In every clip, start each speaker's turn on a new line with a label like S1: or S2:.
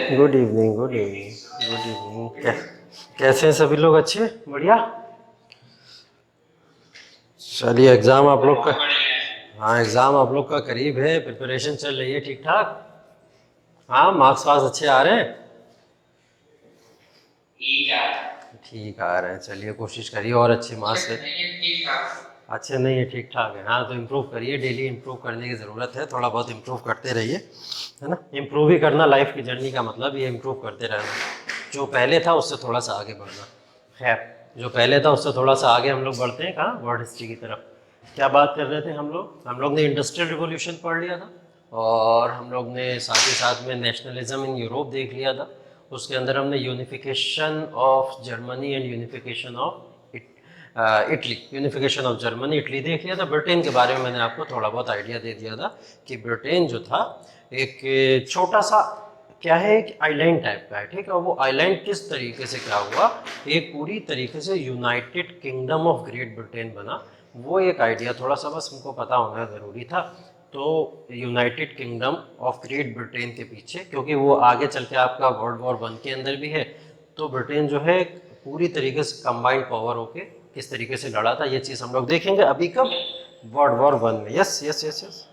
S1: Good evening, good evening, good evening. कैसे हैं सभी लोग? अच्छे, बढ़िया। चलिए, एग्ज़ाम आप लोग का, हाँ एग्ज़ाम आप लोग का करीब है। प्रिपरेशन चल रही है ठीक ठाक? हाँ, मार्क्स वार्क्स अच्छे आ रहे हैं? ठीक आ रहे हैं। चलिए, कोशिश करिए और अच्छे मार्क्स से। अच्छे नहीं है, ठीक ठाक है। हाँ, तो इम्प्रूव करिए, डेली इम्प्रूव करने की ज़रूरत है। थोड़ा बहुत इम्प्रूव करते रहिए, है ना। इम्प्रूव ही करना लाइफ की जर्नी का मतलब, ये इम्प्रूव करते रहना। जो पहले था उससे थोड़ा सा आगे बढ़ना। खैर, जो पहले था उससे थोड़ा सा आगे हम लोग बढ़ते हैं। कहाँ? वर्ल्ड हिस्ट्री की तरफ। क्या बात कर रहे थे हम लोग ने इंडस्ट्रियल रिवॉल्यूशन पढ़ लिया था, और हम लोग ने साथ ही साथ में नेशनलिज्म इन यूरोप देख लिया था। उसके अंदर हमने unification of Germany and unification of Italy, unification of Germany Italy देख लिया था। ब्रिटेन के बारे में मैंने आपको थोड़ा बहुत आइडिया दे दिया था कि ब्रिटेन जो था एक छोटा सा क्या है, एक आइलैंड टाइप का है, ठीक है। और वो आइलैंड किस तरीके से क्या हुआ, एक पूरी तरीके से United kingdom of great Britain बना, वो एक आइडिया थोड़ा सा बस हमको पता होना ज़रूरी था। तो United kingdom of great Britain के पीछे, क्योंकि वो आगे चल के आपका वर्ल्ड वॉर 1 के अंदर भी है, तो ब्रिटेन जो है पूरी तरीके से कंबाइंड पावर होके किस तरीके से लड़ा था, ये चीज़ हम लोग देखेंगे अभी कब, वर्ल्ड वॉर 1 में। Yes yes yes yes.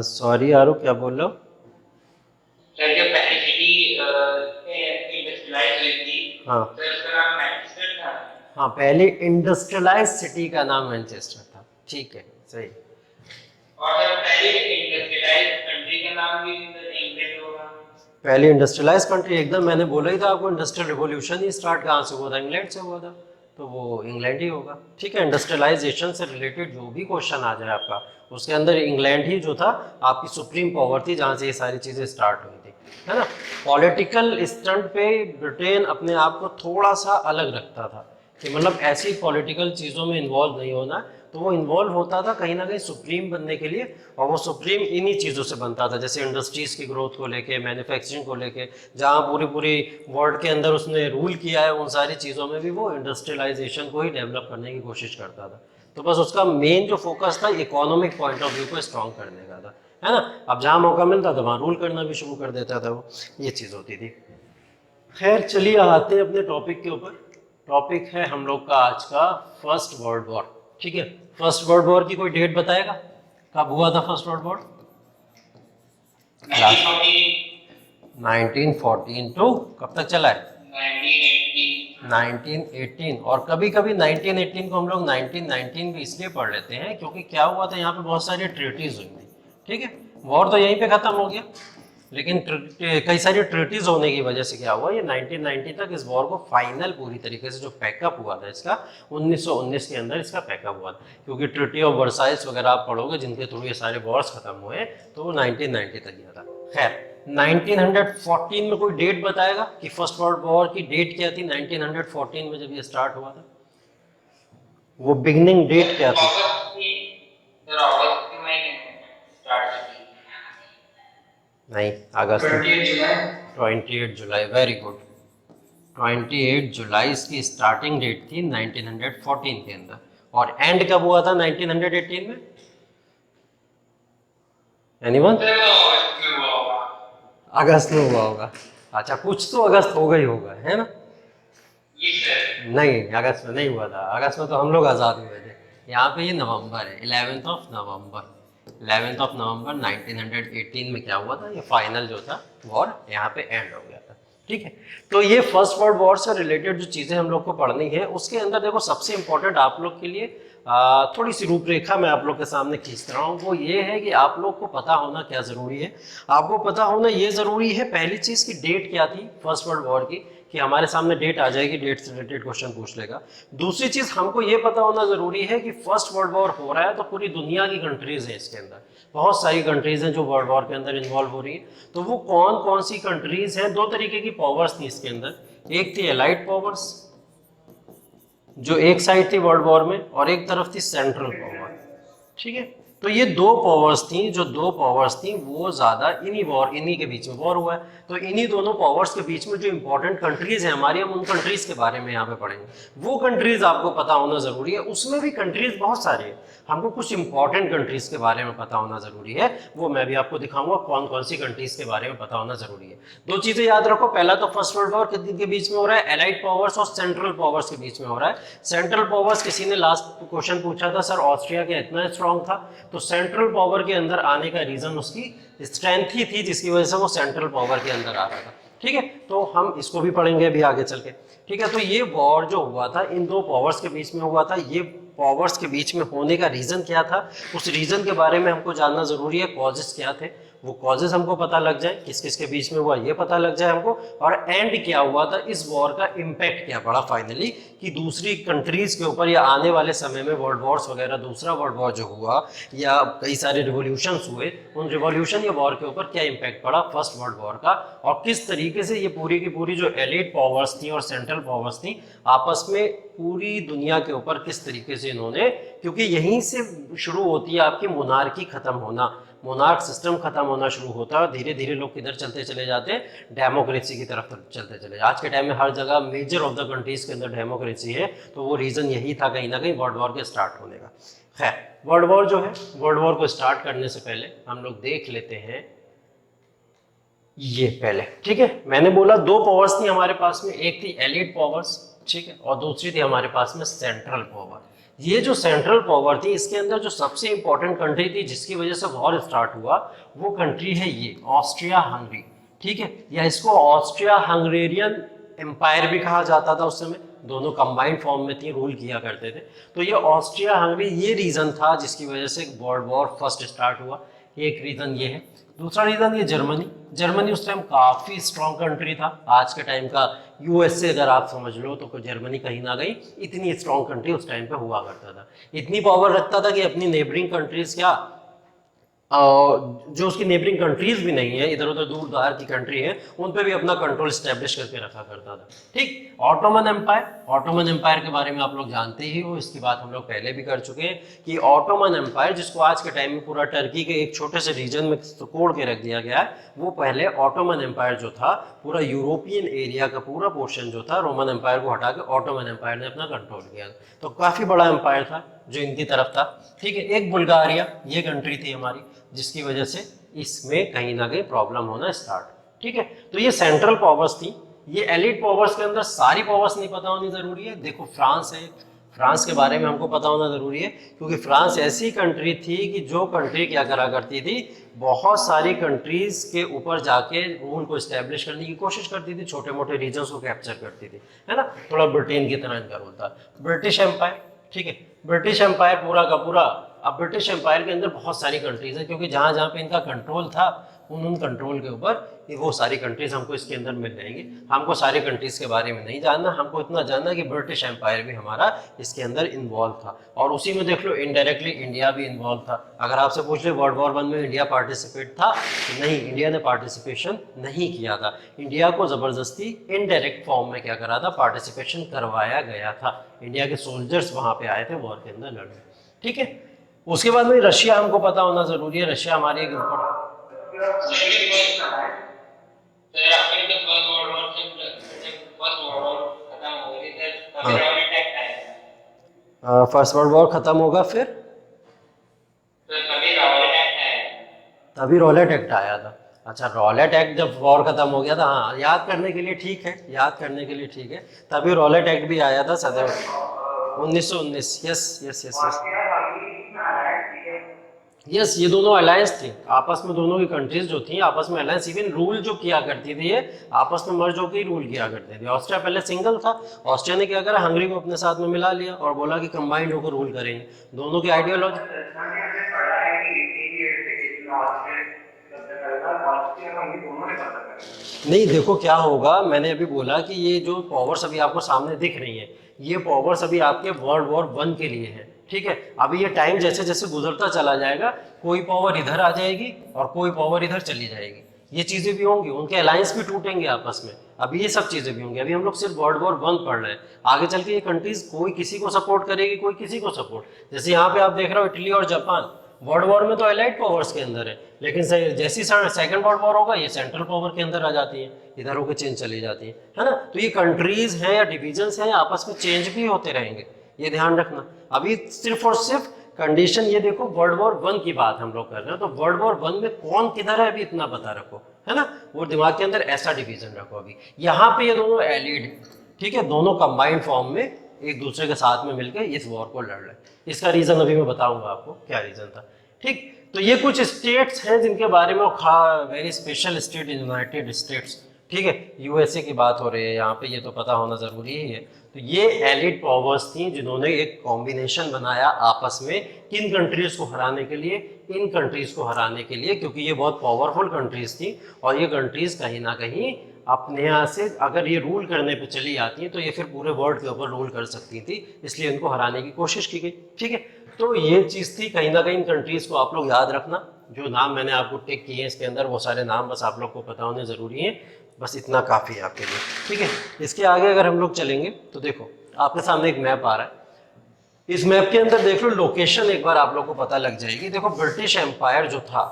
S1: Sorry Aru, क्या बोल रहे हो?
S2: सर जो पहली सिटी इंडस्ट्रियलाइज हुई थी,
S1: हाँ
S2: सर उसका नाम मैनचेस्टर था।
S1: हाँ, पहली इंडस्ट्रियलाइज सिटी का नाम मैनचेस्टर था, ठीक है, सही।
S2: और सर पहली इंडस्ट्रियलाइज कंट्री का नाम भी इंग्लैंड होगा।
S1: पहली इंडस्ट्रियलाइज कंट्री, एकदम मैंने बोला ही था आपको, इंडस्ट्रियल रिवॉल्यूशन ही स्टार्ट कहाँ से हुआ था? इंग्लैंड से हुआ था, तो वो इंग्लैंड ही होगा, ठीक है। इंडस्ट्रियलाइजेशन से रिलेटेड जो भी क्वेश्चन आ जाए आपका, उसके अंदर इंग्लैंड ही जो था आपकी सुप्रीम पावर थी, जहाँ से ये सारी चीज़ें स्टार्ट हुई थी, है ना। पॉलिटिकल स्टंट पे ब्रिटेन अपने आप को थोड़ा सा अलग रखता था, कि मतलब ऐसी पॉलिटिकल चीज़ों में इन्वॉल्व नहीं होना। तो वो इन्वॉल्व होता था कहीं ना कहीं सुप्रीम बनने के लिए, और वो सुप्रीम इन्हीं चीज़ों से बनता था, जैसे इंडस्ट्रीज़ की ग्रोथ को लेके, मैन्युफैक्चरिंग को लेके, जहाँ पूरी पूरी वर्ल्ड के अंदर उसने रूल किया है, उन सारी चीज़ों में भी वो इंडस्ट्रियलाइजेशन को ही डेवलप करने की कोशिश करता था। तो बस उसका मेन जो फोकस था इकोनॉमिक पॉइंट ऑफ व्यू को स्ट्रॉन्ग करने का था, है ना। अब जहाँ मौका मिलता था वहाँ रूल करना भी शुरू कर देता था वो, ये चीज़ होती थी। खैर, चलिए आते हैं अपने टॉपिक के ऊपर। टॉपिक है हम लोग का आज का फर्स्ट वर्ल्ड वॉर, ठीक है। फर्स्ट वर्ल्ड वॉर की कोई डेट बताएगा, कब हुआ था फर्स्ट वर्ल्ड वॉर? 1914 टू कब तक चला है? 1918। और कभी कभी 1918 को हम लोग 1919 भी इसलिए पढ़ लेते हैं क्योंकि क्या हुआ था, यहाँ पे बहुत सारी ट्रीटीज हुई थी, ठीक है। वॉर तो यहीं पे खत्म हो गया, लेकिन कई सारी ट्रीटीज होने की वजह से क्या हुआ, ये 1990 तक इस वॉर को फाइनल पूरी तरीके से जो पैकअप हुआ था इसका, 1919 के अंदर इसका पैकअप हुआ था। क्योंकि ट्रीटी ऑफ वर्साइल्स वगैरह आप पढ़ोगे, जिनके थ्रू ये सारे वॉर्स खत्म हुए, तो वो 1990 तक गया था। खैर, 1914 में कोई डेट बताएगा कि फर्स्ट वर्ल्ड वॉर की डेट क्या थी 1914 में जब ये स्टार्ट हुआ था? वो बिगनिंग डेट क्या थी? नहीं, अगस्त। 28 जुलाई, वेरी गुड। 28 जुलाई इसकी स्टार्टिंग डेट थी 1914 के अंदर, और एंड कब हुआ था 1918 में? एनीवन? अगस्त में हुआ होगा। अच्छा, कुछ तो अगस्त हो गई होगा, है ना। नहीं, अगस्त में नहीं हुआ था, अगस्त में तो हम लोग आज़ाद हुए थे। यहाँ पे ये नवंबर है, 11th of November. 11th of November 1918 में क्या हुआ था, ये फाइनल जो था वॉर यहाँ पे एंड हो गया था, ठीक है। तो ये फर्स्ट वर्ल्ड वॉर से रिलेटेड जो चीज़ें हम लोग को पढ़नी है, उसके अंदर देखो सबसे इंपॉर्टेंट आप लोग के लिए थोड़ी सी रूपरेखा मैं आप लोग के सामने खींच रहा हूँ। वो ये है कि आप लोग को पता होना क्या ज़रूरी है, आपको पता होना ये ज़रूरी है, पहली चीज़ की डेट क्या थी फर्स्ट वर्ल्ड वॉर की, कि हमारे सामने डेट आ जाएगी, डेट से रिलेटेड क्वेश्चन पूछ लेगा। दूसरी चीज़ हमको ये पता होना ज़रूरी है कि फर्स्ट वर्ल्ड वॉर हो रहा है तो पूरी दुनिया की कंट्रीज़ हैं इसके अंदर, बहुत सारी कंट्रीज़ हैं जो वर्ल्ड वॉर के अंदर इन्वॉल्व हो रही है। तो वो कौन कौन सी कंट्रीज़ हैं? दो तरीके की पावर्स थी इसके अंदर, एक थी एलाइड पावर्स जो एक साइड थी वर्ल्ड वॉर में, और एक तरफ थी सेंट्रल पावर, ठीक है। तो ये दो पावर्स थी, जो दो पावर्स थी वो ज्यादा इन्हीं के बीच में वॉर हुआ है। तो इन्हीं दोनों पावर्स के बीच में जो इंपॉर्टेंट कंट्रीज है हमारी, हम उन कंट्रीज के बारे में यहाँ पे पढ़ेंगे। वो कंट्रीज आपको पता होना जरूरी है, उसमें भी कंट्रीज बहुत सारे हैं, हमको कुछ इंपॉर्टेंट कंट्रीज के बारे में पता होना जरूरी है, वो मैं भी आपको दिखाऊंगा कौन कौन सी कंट्रीज के बारे में पता होना जरूरी है। दो चीजें याद रखो, पहला तो फर्स्ट वर्ल्ड वॉर के बीच में हो रहा है, एलाइड पावर्स और सेंट्रल पावर्स के बीच में हो रहा है। सेंट्रल पावर्स, किसी ने लास्ट क्वेश्चन पूछा था सर ऑस्ट्रिया क्या इतना स्ट्रांग था, तो सेंट्रल पावर के अंदर आने का रीजन उसकी स्ट्रेंथ ही थी, जिसकी वजह से वो सेंट्रल पावर के अंदर आ रहा था। ठीक है, तो हम इसको भी पढ़ेंगे अभी आगे चल के। ठीक है, तो ये वॉर जो हुआ था इन दो पावर्स के बीच में हुआ था, ये पावर्स के बीच में होने का रीजन क्या था, उस रीजन के बारे में हमको जानना जरूरी है। कॉजेस क्या थे, वो कॉजेस हमको पता लग जाए, किस किस के बीच में हुआ ये पता लग जाए हमको, और एंड क्या हुआ था, इस वॉर का इम्पैक्ट क्या पड़ा फाइनली, कि दूसरी कंट्रीज के ऊपर या आने वाले समय में वर्ल्ड वॉर्स वगैरह, दूसरा वर्ल्ड वॉर जो हुआ या कई सारे रिवॉल्यूशंस हुए, उन रिवॉल्यूशन या वॉर के ऊपर क्या इम्पैक्ट पड़ा फर्स्ट वर्ल्ड वॉर का, और किस तरीके से ये पूरी की पूरी जो एलिट पावर्स थी और सेंट्रल पावर्स थी आपस में पूरी दुनिया के ऊपर किस तरीके से इन्होंने, क्योंकि यहीं से शुरू होती है आपकी मोनार्की खत्म होना, मोनार्क सिस्टम खत्म होना शुरू होता है, धीरे धीरे लोग किधर चलते चले जाते हैं, डेमोक्रेसी की तरफ चलते चले। आज के टाइम में हर जगह मेजर ऑफ द कंट्रीज के अंदर डेमोक्रेसी है, तो वो रीजन यही था कहीं ना कहीं वर्ल्ड वॉर के स्टार्ट होने का। खैर, वर्ल्ड वॉर जो है, वर्ल्ड वॉर को स्टार्ट करने से पहले हम लोग देख लेते हैं ये पहले। ठीक है, मैंने बोला दो पावर्स थी हमारे पास में, एक थी एलिट पावर्स, ठीक है, और दूसरी थी हमारे पास में सेंट्रल पावर। ये जो सेंट्रल पावर थी, इसके अंदर जो सबसे इंपॉर्टेंट कंट्री थी जिसकी वजह से वॉर स्टार्ट हुआ, वो कंट्री है ये ऑस्ट्रिया हंगरी। ठीक है, या इसको ऑस्ट्रिया हंगेरियन एम्पायर भी कहा जाता था उस समय, दोनों कंबाइंड फॉर्म में थी, रूल किया करते थे। तो ये ऑस्ट्रिया हंगरी ये रीजन था जिसकी वजह से वर्ल्ड वॉर फर्स्ट स्टार्ट हुआ, एक रीजन ये है। दूसरा रीजन ये जर्मनी, जर्मनी उस टाइम काफी स्ट्रॉन्ग कंट्री था, आज के टाइम का यूएसए अगर आप समझ लो तो जर्मनी कहीं ना कहीं इतनी स्ट्रॉन्ग कंट्री उस टाइम पे हुआ करता था, इतनी पावर रखता था कि अपनी नेबरिंग कंट्रीज क्या जो उसकी नेबरिंग कंट्रीज भी नहीं है, इधर उधर दूर दरार की कंट्री है, उन पे भी अपना कंट्रोल स्टैब्लिश करके रखा करता था। ठीक, ऑटोमन एम्पायर, ऑटोमन एम्पायर के बारे में आप लोग जानते ही हो, इसकी बात हम लोग पहले भी कर चुके हैं कि ऑटोमन एम्पायर, जिसको आज के टाइम में पूरा टर्की के एक छोटे से रीजन में कोड़ के रख दिया गया है, वो पहले ऑटोमन एम्पायर जो था, पूरा यूरोपियन एरिया का पूरा पोर्शन जो था, रोमन एम्पायर को हटा के ऑटोमन एम्पायर ने अपना कंट्रोल किया। तो काफी बड़ा एम्पायर था जो इनकी तरफ था। ठीक है, एक बुल्गारिया ये कंट्री थी हमारी, जिसकी वजह से इसमें कहीं ना कहीं प्रॉब्लम होना स्टार्ट। ठीक है, तो ये सेंट्रल पावर्स थी। ये एलिट पावर्स के अंदर सारी पावर्स नहीं पता होनी जरूरी है। देखो फ्रांस है, फ्रांस के बारे में हमको पता होना जरूरी है, क्योंकि फ्रांस ऐसी कंट्री थी कि जो कंट्री क्या करा करती थी, बहुत सारी कंट्रीज के ऊपर जाके रूल को एस्टेब्लिश करने की कोशिश करती थी, छोटे मोटे रीजन्स को कैप्चर करती थी, है ना, थोड़ा ब्रिटेन की तरह इनका रोल था। ब्रिटिश एम्पायर, ठीक है, ब्रिटिश एम्पायर पूरा का पूरा। अब ब्रिटिश एम्पायर के अंदर बहुत सारी कंट्रीज हैं, क्योंकि जहाँ जहाँ पे इनका कंट्रोल था, उन कंट्रोल के ऊपर वो सारी कंट्रीज हमको इसके अंदर मिल जाएंगी। हमको सारी कंट्रीज के बारे में नहीं जानना, हमको इतना जानना कि ब्रिटिश एम्पायर भी हमारा इसके अंदर इन्वॉल्व था, और उसी में देख लो इनडायरेक्टली इंडिया भी इन्वॉल्व था। अगर आपसे पूछ ले वर्ल्ड वॉर 1 में इंडिया पार्टिसिपेट था, तो नहीं, इंडिया ने पार्टिसिपेशन नहीं किया था। इंडिया को जबरदस्ती इनडायरेक्ट फॉर्म में क्या करा था, पार्टिसिपेशन करवाया गया था। इंडिया के सोल्जर्स वहां पे आए थे वॉर के अंदर लड़ने। ठीक है, उसके बाद में रशिया हमको पता होना जरूरी है। रशिया हमारी एक फर्स्ट वर्ल्ड वॉर खत्म होगा, फिर तभी रॉलेट एक्ट आया था। अच्छा, रॉलेट एक्ट जब वॉर खत्म हो गया था, हाँ, याद करने के लिए ठीक है, याद करने के लिए ठीक है, तभी रॉलेट एक्ट भी आया था 1919। Yes yes yes yes yes, ये दोनों अलायंस थी आपस में, दोनों की कंट्रीज जो थी आपस में अलायंस, इवन रूल जो किया करती थी ये आपस में मर्ज होकर रूल किया करते थे। ऑस्ट्रिया पहले सिंगल था, ऑस्ट्रिया ने क्या करा, हंगरी को अपने साथ में मिला लिया और बोला कि कंबाइंड होकर रूल करेंगे। दोनों की आइडियोलॉजी नहीं, देखो क्या होगा, मैंने अभी बोला कि ये जो पावर्स अभी आपको सामने दिख रही है, ये पावर्स अभी आपके वर्ल्ड वॉर 1 के लिए है। ठीक है, अभी ये टाइम जैसे जैसे गुजरता चला जाएगा, कोई पावर इधर आ जाएगी और कोई पावर इधर चली जाएगी, ये चीजें भी होंगी, उनके अलायंस भी टूटेंगे आपस में, अभी ये सब चीजें भी होंगी। अभी हम लोग सिर्फ वर्ल्ड वॉर 1 पढ़ रहे हैं, आगे चल के ये कंट्रीज कोई किसी को सपोर्ट करेगी, कोई किसी को सपोर्ट। जैसे यहाँ पे आप देख रहे हो इटली और जापान, वर्ल्ड वॉर में तो एलाइड पावर्स के अंदर है, लेकिन जैसे ही सेकंड वर्ल्ड वॉर होगा ये सेंट्रल पावर के अंदर आ जाती है, इधर होकर चेंज चली जाती है ना। तो ये कंट्रीज हैं या डिविजन्स हैं आपस में चेंज भी होते रहेंगे, ये ध्यान रखना। अभी सिर्फ और सिर्फ कंडीशन ये देखो, वर्ल्ड वॉर 1 की बात हम लोग कर रहे हैं, तो वर्ल्ड वॉर 1 में कौन किधर है अभी इतना पता रखो, है ना, वो दिमाग के अंदर ऐसा डिवीजन रखो। अभी यहाँ पे ये दोनों एलिड, ठीक है, दोनों कंबाइंड फॉर्म में एक दूसरे के साथ में मिलकर इस वॉर को लड़ रहे। इसका रीजन अभी मैं बताऊंगा आपको क्या रीजन था, ठीक। तो ये कुछ स्टेट्स हैं जिनके बारे में, very special state, United states, ठीक है, यूएसए की बात हो रही है यहाँ पे, ये तो पता होना जरूरी ही है। तो ये एलिड पावर्स थी जिन्होंने एक कॉम्बिनेशन बनाया आपस में, किन कंट्रीज को हराने के लिए, इन कंट्रीज को हराने के लिए, क्योंकि ये बहुत पावरफुल कंट्रीज थी और ये कंट्रीज कहीं ना कहीं अपने यहाँ से अगर ये रूल करने पे चली जाती हैं तो ये फिर पूरे वर्ल्ड के ऊपर रूल कर सकती थी, इसलिए इनको हराने की कोशिश की गई, ठीक है। तो ये चीज़ थी, कहीं ना कहीं कंट्रीज को आप लोग याद रखना, जो नाम मैंने आपको टिक किए हैं इसके अंदर वो सारे नाम बस आप लोग को पता होने ज़रूरी है, बस इतना काफ़ी है आपके लिए, ठीक है। इसके आगे अगर हम लोग चलेंगे तो देखो आपके सामने एक मैप आ रहा है, इस मैप के अंदर देख लो लोकेशन एक बार आप लोग को पता लग जाएगी। देखो ब्रिटिश एम्पायर जो था,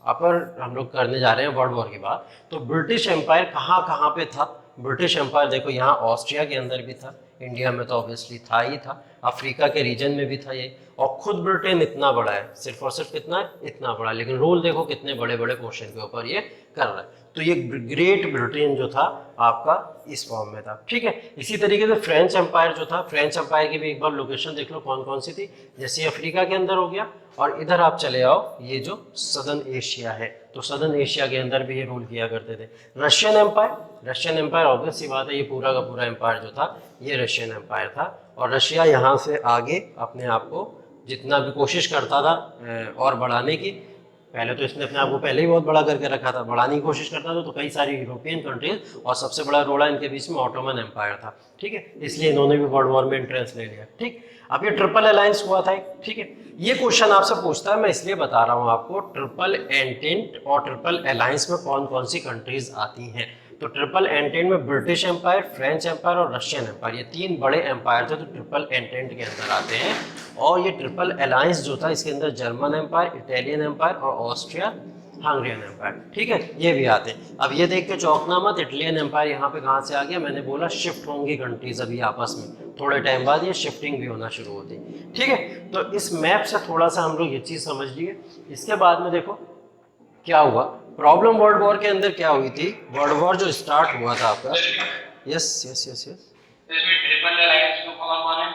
S1: अगर हम लोग करने जा रहे हैं वर्ल्ड वॉर की बात, तो ब्रिटिश एम्पायर कहाँ कहाँ पे था। ब्रिटिश एम्पायर देखो यहाँ ऑस्ट्रिया के अंदर भी था, इंडिया में तो ऑब्वियसली था ही था, अफ्रीका के रीजन में भी था ये, और खुद ब्रिटेन इतना बड़ा है, सिर्फ और सिर्फ कितना है, इतना बड़ा, लेकिन रोल देखो कितने बड़े बड़े क्वेश्चन के ऊपर ये कर रहा है। तो ये ग्रेट ब्रिटेन जो था आपका इस फॉर्म में था, ठीक है। इसी तरीके से फ्रेंच एम्पायर जो था, फ्रेंच एम्पायर की भी एक बार लोकेशन देख लो कौन कौन सी थी, जैसे अफ्रीका के अंदर हो गया, और इधर आप चले आओ ये जो सदर्न एशिया है, तो सदर्न एशिया के अंदर भी ये रूल किया करते थे। Russian empire, Russian empire obvious सी बात है, ये पूरा का पूरा एम्पायर जो था ये रशियन एम्पायर था, और रशिया यहाँ से आगे अपने आप को जितना भी कोशिश करता था और बढ़ाने की, पहले तो इसने अपने आप को पहले ही बहुत बड़ा करके रखा था, बढ़ाने की कोशिश करता था, तो कई सारी यूरोपियन कंट्रीज और सबसे बड़ा रोड़ा इनके बीच में ऑटोमन एम्पायर था, ठीक है, इसलिए इन्होंने भी वर्ल्ड वॉर में इंटरेस्ट ले लिया, ठीक। अब ये ट्रिपल अलायंस हुआ था, ठीक है, ये क्वेश्चन आपसे पूछता है, मैं इसलिए बता रहा हूँ आपको, ट्रिपल एंटेंट और ट्रिपल अलायंस में कौन कौन सी कंट्रीज आती हैं। तो ट्रिपल एंटेंट में ब्रिटिश एम्पायर, फ्रेंच एम्पायर और रशियन एम्पायर, ये 3 बड़े एम्पायर थे, तो ट्रिपल एंटेंट के अंदर आते हैं। और ये ट्रिपल अलायंस जो था इसके अंदर जर्मन एम्पायर, इटालियन एम्पायर और ऑस्ट्रिया हंगरियन एम्पायर, ठीक है, ये भी आते हैं। अब ये देख के चौंकना मत, इटालियन एम्पायर यहाँ पे कहाँ से आ गया, मैंने बोला शिफ्ट होंगी कंट्रीज अभी आपस में, थोड़े टाइम बाद ये शिफ्टिंग भी होना शुरू होती, ठीक है। तो इस मैप से थोड़ा सा हम लोग ये चीज़ समझ लिए। इसके बाद में देखो क्या हुआ, प्रॉब्लम वर्ल्ड वॉर के अंदर क्या हुई थी, वर्ल्ड वॉर जो स्टार्ट हुआ था आपका, yes yes yes yes,
S2: triple alliance में कौन-कौन है?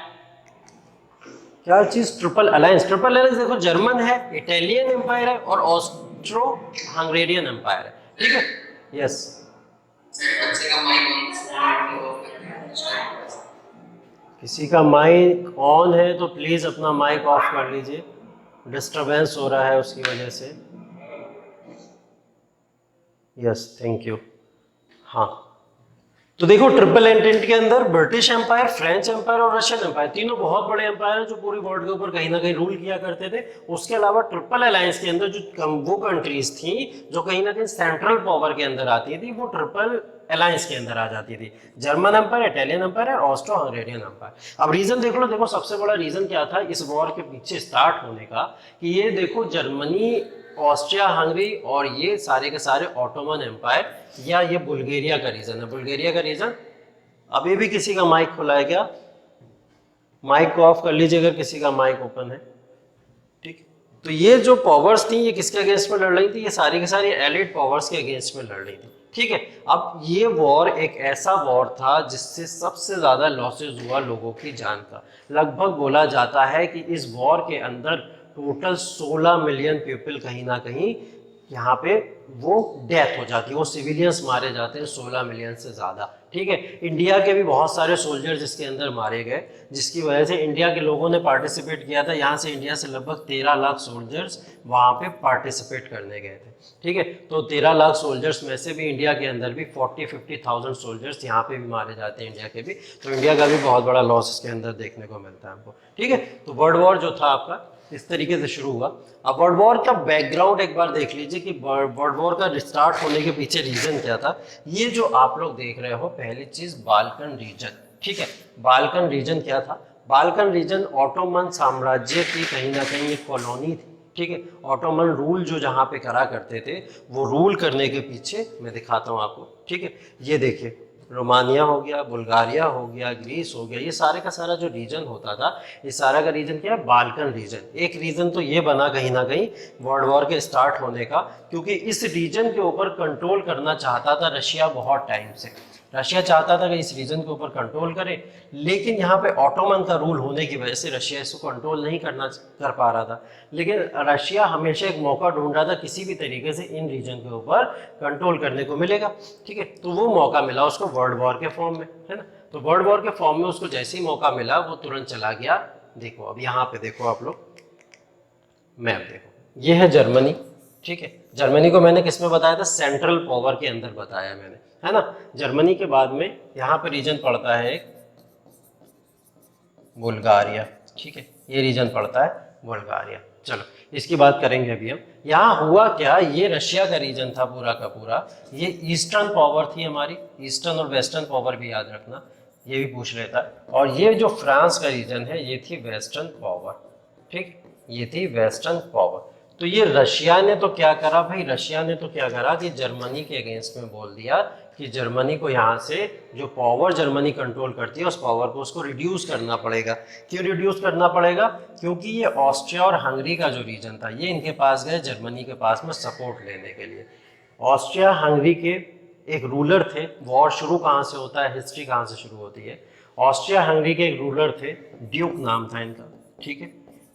S1: क्या चीज ट्रिपल अलायंस, ट्रिपल अलायंस देखो जर्मन है, इटालियन एम्पायर है और ऑस्ट्रो हंगेरियन एम्पायर है, ठीक है, यस। किसी का माइक ऑन है तो प्लीज अपना माइक ऑफ कर लीजिए, डिस्टरबेंस हो रहा है उसकी वजह से। Yes thank you. हाँ तो देखो ट्रिपल एंटेंट के अंदर ब्रिटिश एम्पायर, फ्रेंच एम्पायर और रशियन एम्पायर, तीनों बहुत बड़े एम्पायर हैं जो पूरी वर्ल्ड के ऊपर कहीं ना कहीं रूल किया करते थे। उसके अलावा ट्रिपल अलायंस के अंदर जो वो कंट्रीज थी जो कहीं ना कहीं सेंट्रल पावर के अंदर आती थी, वो ट्रिपल अलायंस के अंदर आ जाती थी, जर्मन एम्पायर, इटालियन एम्पायर और ऑस्ट्रो हंगेरियन एम्पायर। अब रीजन देख लो, देखो सबसे बड़ा रीजन क्या था इस वॉर के पीछे स्टार्ट होने का, कि ये देखो जर्मनी, ऑस्ट्रिया हंगरी और ये सारे के सारे ऑटोमन एम्पायर, या ये बुल्गारिया का रीजन है। बुल्गारिया का रीजन, अभी भी किसी का माइक खुला है क्या, माइक को ऑफ कर लीजिए अगर किसी का माइक ओपन है, ठीक। तो ये जो पावर्स थी ये किसके अगेंस्ट में लड़ रही थी, ये सारी की सारी एलिड पावर्स के अगेंस्ट में लड़ रही थी, ठीक है। अब ये वॉर एक ऐसा वॉर था जिससे सबसे ज्यादा लॉसेज हुआ लोगों की जान का। लगभग बोला जाता है कि इस वॉर के अंदर टोटल 16 मिलियन पीपल कहीं ना कहीं यहाँ पे वो डेथ हो जाती है, वो सिविलियंस मारे जाते हैं 16 मिलियन से ज़्यादा, ठीक है। इंडिया के भी बहुत सारे सोल्जर्स इसके अंदर मारे गए, जिसकी वजह से इंडिया के लोगों ने पार्टिसिपेट किया था। यहाँ से इंडिया से लगभग 13 लाख सोल्जर्स वहाँ पे पार्टिसिपेट करने गए थे, ठीक है। तो 13 लाख सोल्जर्स में से भी इंडिया के अंदर भी 40-50,000 सोल्जर्स यहाँ पे भी मारे जाते हैं इंडिया के भी, तो इंडिया का भी बहुत बड़ा लॉस इसके अंदर देखने को मिलता है हमको, ठीक है। तो वर्ल्ड वॉर जो था आपका इस तरीके से शुरू हुआ। अब वर्ल्ड वॉर का बैकग्राउंड एक बार देख लीजिए कि वर्ल्ड वॉर का स्टार्ट होने के पीछे रीजन क्या था। ये जो आप लोग देख रहे हो, पहली चीज बाल्कन रीजन, ठीक है। बाल्कन रीजन क्या था, बाल्कन रीजन ऑटोमन साम्राज्य की कहीं ना कहीं एक कॉलोनी थी, ठीक है। ऑटोमन रूल जो जहाँ पे करा करते थे, वो रूल करने के पीछे मैं दिखाता हूँ आपको, ठीक है। ये देखिए, रोमानिया हो गया, बुल्गारिया हो गया, ग्रीस हो गया, ये सारे का सारा जो रीजन होता था, ये सारा का रीजन क्या है, बाल्कन रीजन। एक रीजन तो ये बना कहीं ना कहीं वर्ल्ड वॉर के स्टार्ट होने का, क्योंकि इस रीजन के ऊपर कंट्रोल करना चाहता था रशिया बहुत टाइम से। रशिया चाहता था कि इस रीजन के ऊपर कंट्रोल करे, लेकिन यहाँ पे ऑटोमन का रूल होने की वजह से रशिया इसको कंट्रोल नहीं कर पा रहा था। लेकिन रशिया हमेशा एक मौका ढूंढ रहा था किसी भी तरीके से इन रीजन के ऊपर कंट्रोल करने को मिलेगा, ठीक है। तो वो मौका मिला उसको वर्ल्ड वॉर के फॉर्म में, है ना। तो वर्ल्ड वॉर के फॉर्म में उसको जैसे ही मौका मिला वो तुरंत चला गया। देखो अब यहाँ पे देखो आप लोग, मैप देखो, ये है जर्मनी, ठीक है। जर्मनी को मैंने किस में बताया था, सेंट्रल पावर के अंदर बताया मैंने, है ना। जर्मनी के बाद में यहाँ पे रीजन पड़ता है एक बुल्गारिया, ठीक है। ये रीजन पड़ता है बुल्गारिया। चलो इसकी बात करेंगे अभी हम। यहाँ हुआ क्या, ये रशिया का रीजन था पूरा का पूरा, ये ईस्टर्न पावर थी हमारी, ईस्टर्न और वेस्टर्न पावर भी याद रखना, ये भी पूछ लेता है। और ये जो फ्रांस का रीजन है, ये थी वेस्टर्न पावर, ठीक, ये थी वेस्टर्न पावर। तो ये रशिया ने तो क्या करा भाई, रशिया ने तो क्या करा कि जर्मनी के अगेंस्ट में बोल दिया कि जर्मनी को यहाँ से जो पावर जर्मनी कंट्रोल करती है उस पावर को उसको रिड्यूस करना पड़ेगा। क्यों रिड्यूस करना पड़ेगा, क्योंकि ये ऑस्ट्रिया और हंगरी का जो रीजन था, ये इनके पास गए जर्मनी के पास में सपोर्ट लेने के लिए। ऑस्ट्रिया हंगरी के एक रूलर थे, वॉर शुरू कहाँ से होता है, हिस्ट्री कहाँ से शुरू होती है। ऑस्ट्रिया हंगरी के एक रूलर थे, ड्यूक नाम था इनका, ठीक है।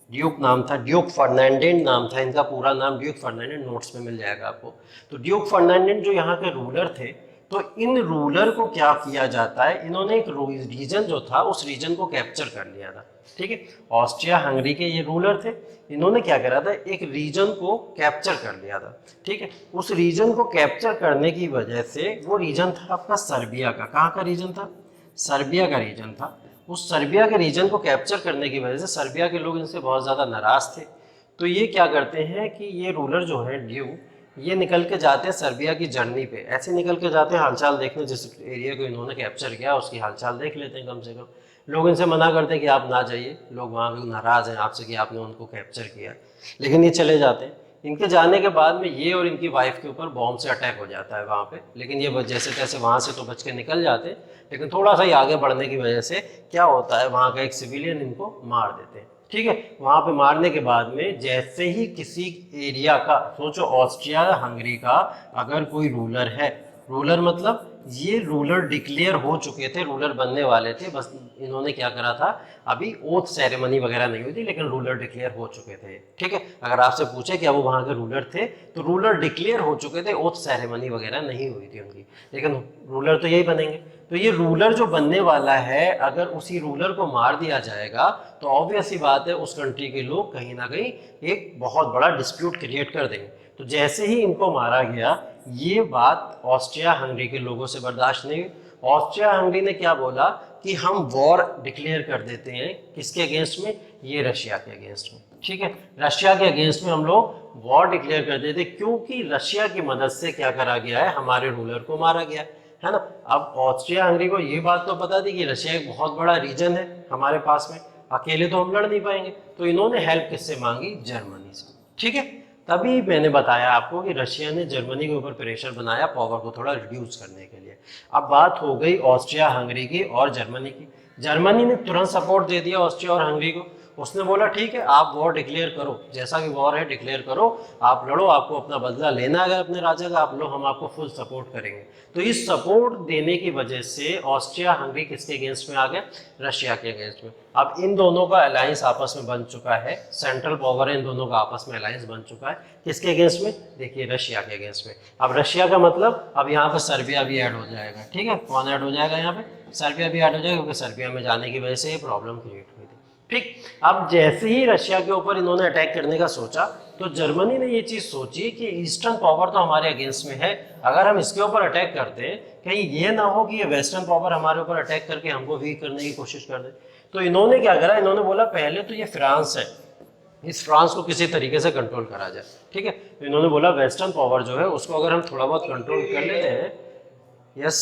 S1: ड्यूक नाम था, ड्यूक फर्नांडिन नाम था इनका, पूरा नाम ड्यूक फर्नांडिन, नोट्स में मिल जाएगा आपको। तो ड्यूक फर्नांडिन जो यहाँ के रूलर थे, तो इन रूलर को क्या किया जाता है, इन्होंने एक रीजन जो था उस रीजन को कैप्चर कर लिया था, ठीक है। ऑस्ट्रिया हंगरी के ये रूलर थे, इन्होंने क्या करा था, एक रीजन को कैप्चर कर लिया था, ठीक है। उस रीजन को कैप्चर करने की वजह से, वो रीजन था आपका सर्बिया का, कहाँ का रीजन था, सर्बिया का रीजन था। उस सर्बिया के रीजन को कैप्चर करने की वजह से सर्बिया के लोग इनसे बहुत ज़्यादा नाराज़ थे। तो ये क्या करते हैं कि ये रूलर जो है ड्यू, ये निकल के जाते हैं सर्बिया की जर्नी पे, ऐसे निकल के जाते हैं हालचाल देखने, जिस एरिया को इन्होंने कैप्चर किया उसकी हालचाल देख लेते हैं कम से कम। लोग इनसे मना करते हैं कि आप ना जाइए, लोग वहाँ पे नाराज़ हैं आपसे कि आपने उनको कैप्चर किया, लेकिन ये चले जाते हैं। इनके जाने के बाद में ये और इनकी वाइफ के ऊपर बॉम्ब से अटैक हो जाता है वहाँ पे, लेकिन ये जैसे तैसे वहाँ से तो बच के निकल जाते हैं, लेकिन थोड़ा सा ही आगे बढ़ने की वजह से क्या होता है, वहाँ का एक सिविलियन इनको मार देते हैं, ठीक है। वहाँ पे मारने के बाद में जैसे ही किसी एरिया का, सोचो ऑस्ट्रिया हंगरी का अगर कोई रूलर है, रूलर मतलब ये रूलर डिक्लेयर हो चुके थे, रूलर बनने वाले थे, बस इन्होंने क्या करा था, अभी ओथ सेरेमनी वगैरह नहीं हुई थी, लेकिन रूलर डिक्लेयर हो चुके थे, ठीक है। अगर आपसे पूछे क्या वो वहाँ के रूलर थे, तो रूलर डिक्लेयर हो चुके थे, ओथ सेरेमनी वगैरह नहीं हुई थी उनकी, लेकिन रूलर तो यही बनेंगे। तो ये रूलर जो बनने वाला है, अगर उसी रूलर को मार दिया जाएगा तो ऑब्वियस सी बात है उस कंट्री के लोग कहीं ना कहीं एक बहुत बड़ा डिस्प्यूट क्रिएट कर देंगे। तो जैसे ही इनको मारा गया, ये बात ऑस्ट्रिया हंगरी के लोगों से बर्दाश्त नहीं हुई। ऑस्ट्रिया हंगरी ने क्या बोला कि हम वॉर डिक्लेयर कर देते हैं, किसके अगेंस्ट में, ये रशिया के अगेंस्ट में, ठीक है। रशिया के अगेंस्ट में हम लोग वॉर डिक्लेयर कर देते, क्योंकि रशिया की मदद से क्या करा गया है, हमारे रूलर को मारा गया है ना। अब ऑस्ट्रिया हंगरी को ये बात तो पता थी कि रशिया एक बहुत बड़ा रीजन है हमारे पास में, अकेले तो हम लड़ नहीं पाएंगे, तो इन्होंने हेल्प किससे मांगी, जर्मनी से, ठीक है। तभी मैंने बताया आपको कि रशिया ने जर्मनी के ऊपर प्रेशर बनाया पावर को थोड़ा रिड्यूस करने के लिए। अब बात हो गई ऑस्ट्रिया हंगरी की और जर्मनी की। जर्मनी ने तुरंत सपोर्ट दे दिया ऑस्ट्रिया और हंगरी को, उसने बोला ठीक है आप वॉर डिक्लेयर करो, जैसा भी वॉर है डिक्लेयर करो, आप लड़ो, आपको अपना बदला लेना है अपने राजा का, आप लो, हम आपको फुल सपोर्ट करेंगे। तो इस सपोर्ट देने की वजह से ऑस्ट्रिया हंगरी किसके अगेंस्ट में आ गए, रशिया के अगेंस्ट में। अब इन दोनों का अलायंस आपस में बन चुका है, सेंट्रल पावर है, इन दोनों का आपस में अलायंस बन चुका है, किसके अगेंस्ट में, देखिए रशिया के अगेंस्ट में। अब रशिया का मतलब अब यहाँ पर सर्बिया भी ऐड हो जाएगा, ठीक है। कौन ऐड हो जाएगा यहाँ पे, सर्बिया भी ऐड हो जाएगा, क्योंकि सर्बिया में जाने की वजह से ये प्रॉब्लम क्रिएट हुई थी, ठीक। अब जैसे ही रशिया के ऊपर इन्होंने अटैक करने का सोचा, तो जर्मनी ने ये चीज सोची कि ईस्टर्न पावर तो हमारे अगेंस्ट में है, अगर हम इसके ऊपर अटैक करते हैं, कहीं ये ना हो कि ये वेस्टर्न पावर हमारे ऊपर अटैक करके हमको वीक करने की कोशिश कर दे। तो इन्होंने क्या करा, इन्होंने बोला पहले तो ये फ्रांस है, इस फ्रांस को किसी तरीके से कंट्रोल करा जाए, ठीक है। तो इन्होंने बोला वेस्टर्न पावर जो है उसको अगर हम थोड़ा बहुत कंट्रोल कर लेते हैं, यस।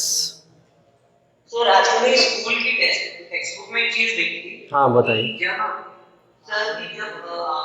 S2: सो राजू स्कूल की टेक्स्ट बुक में एक चीज देखी थी,
S1: हाँ बताइए।
S2: सर कि जब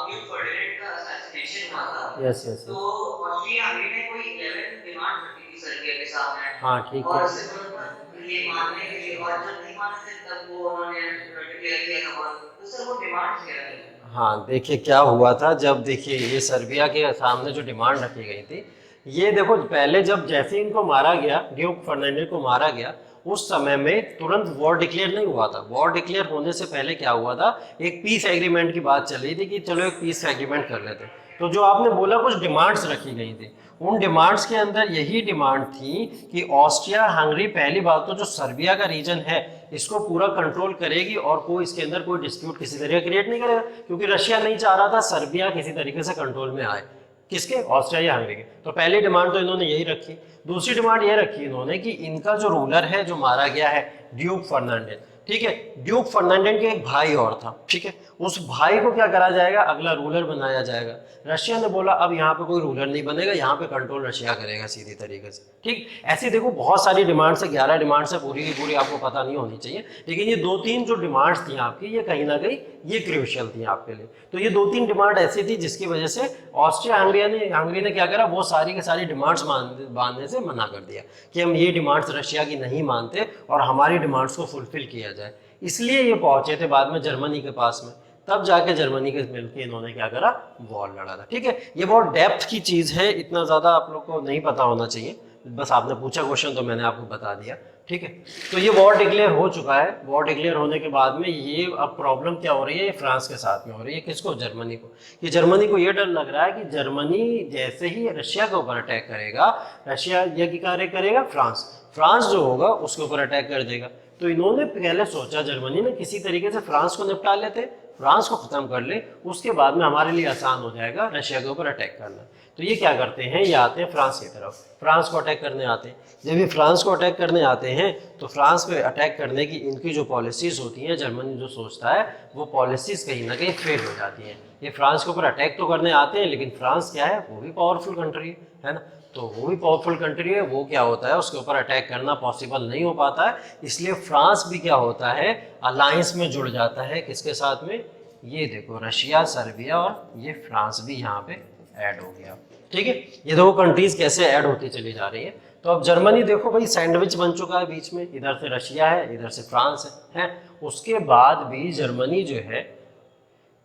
S2: न्यू फर्डिनेंड का असैसिनेशन एनेक्शन हुआ था,
S1: यस यस
S2: तो ऑस्ट्रिया हंगरी ने कोई 11 डिमांड रखी थी सर्बिया के सामने।
S1: हाँ ठीक
S2: और
S1: है।
S2: सिर्फ ये मानने के लिए, और जब नहीं माने थे तब वो उन्होंने डिक्लेयर किया था वॉर। तो सर वो डिमांड क्या थी?
S1: हाँ देखिए क्या हुआ था, जब देखिए ये सर्बिया के सामने जो डिमांड रखी गई थी, ये देखो पहले जब जैसे इनको मारा गया, ड्यूक फर्नांडिस को मारा गया, उस समय में तुरंत वॉर डिक्लेयर नहीं हुआ था। वॉर डिक्लेयर होने से पहले क्या हुआ था, एक पीस एग्रीमेंट की बात चल रही थी कि चलो एक पीस एग्रीमेंट कर लेते। तो जो आपने बोला कुछ डिमांड्स रखी गई थी, उन डिमांड्स के अंदर यही डिमांड थी कि ऑस्ट्रिया हंगरी पहली बात तो जो सर्बिया का रीजन है इसको पूरा कंट्रोल करेगी और कोई इसके अंदर कोई डिस्प्यूट किसी तरह क्रिएट नहीं करेगा, क्योंकि रशिया नहीं चाह रहा था सर्बिया किसी तरीके से कंट्रोल में आए। किसके? ऑस्ट्रिया या हंगरी के। तो पहली डिमांड तो इन्होंने यही रखी। दूसरी डिमांड ये रखी इन्होंने कि इनका जो रूलर है जो मारा गया है ड्यूक फर्नांडिस, ठीक है, ड्यूक फर्नांडिस के एक भाई और था, ठीक है, उस भाई को क्या करा जाएगा, अगला रूलर बनाया जाएगा। रशिया ने बोला अब यहाँ पे कोई रूलर नहीं बनेगा, यहाँ पे कंट्रोल रशिया करेगा सीधी तरीके से, ठीक। ऐसी देखो बहुत सारी डिमांड्स है, 11 डिमांड्स है, पूरी की पूरी आपको पता नहीं होनी चाहिए, लेकिन ये 2-3 जो डिमांड्स थी आपकी, ये कहीं ना कहीं ये क्रूशियल थी आपके लिए। तो ये 2-3 डिमांड ऐसी थी जिसकी वजह से ऑस्ट्रिया हंगरी ने क्या करा, वो सारी के सारी डिमांड्स मानने से मना कर दिया कि हम ये डिमांड्स रशिया की नहीं मानते और हमारी डिमांड्स को फुलफिल किया जाए। इसलिए ये पहुंचे थे बाद में जर्मनी के पास में, तब जाके जर्मनी के मिलकर इन्होंने क्या करा, वॉर लड़ा था, ठीक है। ये बहुत डेप्थ की चीज है, इतना ज्यादा आप लोग को नहीं पता होना चाहिए, बस आपने पूछा क्वेश्चन तो मैंने आपको बता दिया, ठीक है। तो ये वॉर डिक्लेयर हो चुका है। वॉर डिक्लेयर होने के बाद में ये अब प्रॉब्लम क्या हो रही है, ये फ्रांस के साथ में हो रही है। किसको? जर्मनी को। कि जर्मनी को ये डर लग रहा है कि जर्मनी जैसे ही रशिया के ऊपर अटैक करेगा, रशिया ये की कार्य करेगा, फ्रांस जो होगा उसके ऊपर अटैक कर देगा। तो इन्होंने पहले सोचा जर्मनी ने किसी तरीके से फ्रांस को निपटा लेते, फ्रांस को खत्म कर ले, उसके बाद में हमारे लिए आसान हो जाएगा रशिया के ऊपर अटैक करना। तो ये क्या करते हैं, ये आते हैं फ्रांस की तरफ, फ्रांस को अटैक करने आते हैं। जब ये फ्रांस को अटैक करने आते हैं तो फ्रांस पे अटैक करने की इनकी जो पॉलिसीज होती हैं, जर्मनी जो सोचता है वो पॉलिसीज कहीं ना कहीं फेल हो जाती हैं। ये फ्रांस के ऊपर अटैक तो करने आते हैं, लेकिन फ्रांस क्या है, वो भी पावरफुल कंट्री है ना, तो वो भी पावरफुल कंट्री है, वो क्या होता है, उसके ऊपर अटैक करना पॉसिबल नहीं हो पाता है। इसलिए फ्रांस भी क्या होता है, अलायंस में जुड़ जाता है। किसके साथ में? ये देखो रशिया, सर्बिया और ये फ्रांस भी यहाँ पे ऐड हो गया, ठीक है। ये दो कंट्रीज कैसे ऐड होती चली जा रही है। तो अब जर्मनी देखो भाई सैंडविच बन चुका है बीच में, इधर से रशिया है, इधर से फ्रांस है। उसके बाद भी जर्मनी जो है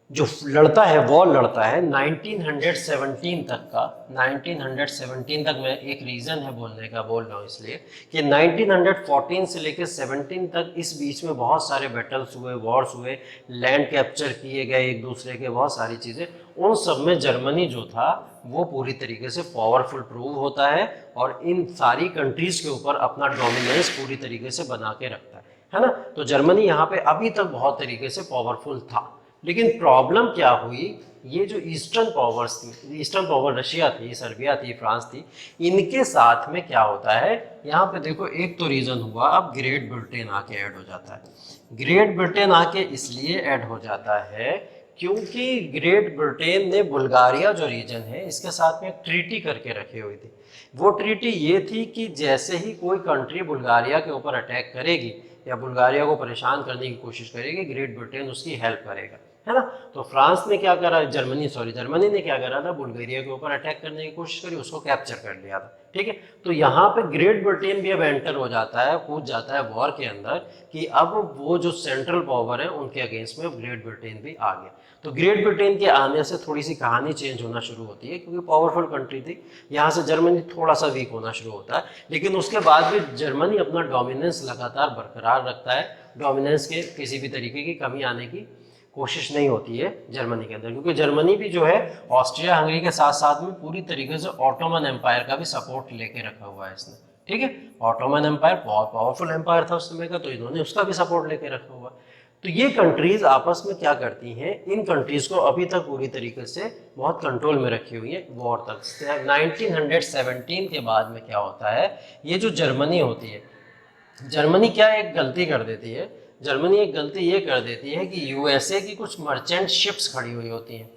S1: जो लड़ता है, वॉर लड़ता है 1917 तक का। 1917 तक में एक रीज़न है बोलने का, बोल रहा हूँ इसलिए कि 1914 से लेकर 17 तक इस बीच में बहुत सारे बैटल्स हुए, वॉर्स हुए, लैंड कैप्चर किए गए एक दूसरे के, बहुत सारी चीज़ें। उन सब में जर्मनी जो था वो पूरी तरीके से पावरफुल प्रूव होता है और इन सारी कंट्रीज़ के ऊपर अपना डोमिनेंस पूरी तरीके से बना के रखता है ना। तो जर्मनी यहाँ पे अभी तक बहुत तरीके से पावरफुल था। लेकिन प्रॉब्लम क्या हुई, ये जो ईस्टर्न पावर्स थी, ईस्टर्न पावर रशिया थी, सर्बिया थी, फ्रांस थी, इनके साथ में क्या होता है, यहाँ पे देखो एक तो रीज़न हुआ, अब ग्रेट ब्रिटेन आके ऐड हो जाता है। ग्रेट ब्रिटेन आके इसलिए ऐड हो जाता है क्योंकि ग्रेट ब्रिटेन ने बुल्गारिया जो रीजन है इसके साथ में एक ट्रीटी करके रखी हुई थी। वो ट्रीटी ये थी कि जैसे ही कोई कंट्री बुल्गारिया के ऊपर अटैक करेगी या बुल्गारिया को परेशान करने की कोशिश करेगी, ग्रेट ब्रिटेन उसकी हेल्प करेगा, है ना। तो फ्रांस ने क्या करा, जर्मनी ने क्या करा था, बुल्गारिया के ऊपर अटैक करने की कोशिश करी, उसको कैप्चर कर लिया था, ठीक है। तो यहाँ पे ग्रेट ब्रिटेन भी अब एंटर हो जाता है, कूद जाता है वॉर के अंदर कि अब वो जो सेंट्रल पावर है उनके अगेंस्ट में ग्रेट ब्रिटेन भी आ गया। तो ग्रेट ब्रिटेन के आने से थोड़ी सी कहानी चेंज होना शुरू होती है, क्योंकि पावरफुल कंट्री थी, यहाँ से जर्मनी थोड़ा सा वीक होना शुरू होता है। लेकिन उसके बाद भी जर्मनी अपना डोमिनेंस लगातार बरकरार रखता है, डोमिनेंस के किसी भी तरीके की कमी आने की कोशिश नहीं होती है जर्मनी के अंदर, क्योंकि जर्मनी भी जो है ऑस्ट्रिया हंगरी के साथ साथ में पूरी तरीके से ऑटोमन एम्पायर का भी सपोर्ट लेके रखा हुआ है इसने, ठीक है। ऑटोमन एम्पायर बहुत पावरफुल एम्पायर था उस समय का, तो इन्होंने उसका भी सपोर्ट लेके रखा हुआ। तो ये कंट्रीज आपस में क्या करती हैं, इन कंट्रीज को अभी तक पूरी तरीके से बहुत कंट्रोल में रखी हुई है वॉर तक। 1917 के बाद में क्या होता है, ये जो जर्मनी होती है, जर्मनी क्या एक गलती कर देती है, जर्मनी एक गलती ये कर देती है कि यूएसए की कुछ मर्चेंट शिप्स खड़ी हुई होती हैं,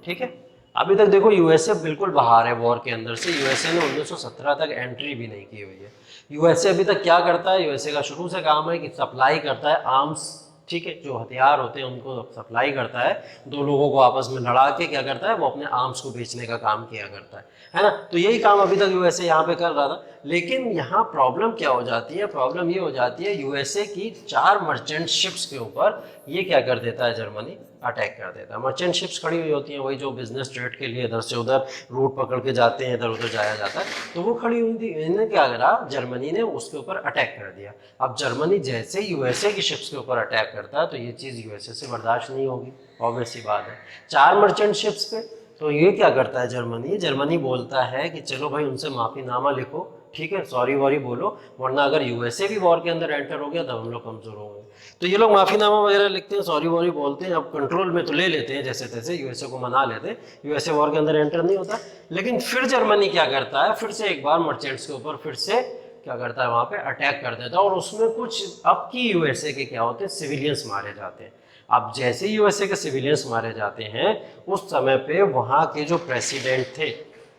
S1: ठीक है। अभी तक देखो यूएसए बिल्कुल बाहर है वॉर के अंदर से, यूएसए ने 1917 तक एंट्री भी नहीं की हुई है। यूएसए अभी तक क्या करता है, यूएसए का शुरू से काम है कि सप्लाई करता है आर्म्स ठीक है, जो हथियार होते हैं उनको सप्लाई करता है, दो लोगों को आपस में लड़ा के क्या करता है, वो अपने आर्म्स को बेचने का काम किया करता है ना। तो यही काम अभी तक यूएसए यहाँ पे कर रहा था। लेकिन यहाँ प्रॉब्लम क्या हो जाती है, प्रॉब्लम ये हो जाती है यूएसए की 4 मर्चेंट शिप्स के ऊपर ये क्या कर देता है, जर्मनी अटैक कर देता है। मर्चेंट शिप्स खड़ी हुई होती हैं, वही जो बिजनेस ट्रेड के लिए इधर से उधर रूट पकड़ के जाते हैं, इधर उधर जाया जाता है, तो वो खड़ी हुई थी। इन्हें क्या करा, जर्मनी ने उसके ऊपर अटैक कर दिया। अब जर्मनी जैसे यूएसए की शिप्स के ऊपर अटैक करता है तो ये चीज़ यूएसए से बर्दाश्त नहीं होगी, ऑब्वियस सी बात है। 4 मर्चेंट शिप्स पे तो ये क्या करता है, जर्मनी बोलता है कि चलो भाई उनसे माफ़ीनामा लिखो, ठीक है, सॉरी वॉरी बोलो, वरना अगर यूएसए भी वॉर के अंदर एंटर हो गया तब हम लोग कमजोर होंगे। तो ये लोग माफीनामा वगैरह लिखते हैं, सॉरी वॉरी बोलते हैं, अब कंट्रोल में तो ले लेते हैं जैसे तैसे, यूएसए को मना लेते हैं, यूएसए वॉर के अंदर एंटर नहीं होता। लेकिन फिर जर्मनी क्या करता है, फिर से एक बार मर्चेंट्स के ऊपर फिर से क्या करता है, वहां पे अटैक कर देता है, और उसमें कुछ अब की यूएसए के क्या होते हैं, सिविलियंस मारे जाते हैं। अब जैसे यूएसए के सिविलियंस मारे जाते हैं, उस समय पे वहां के जो प्रेसिडेंट थे,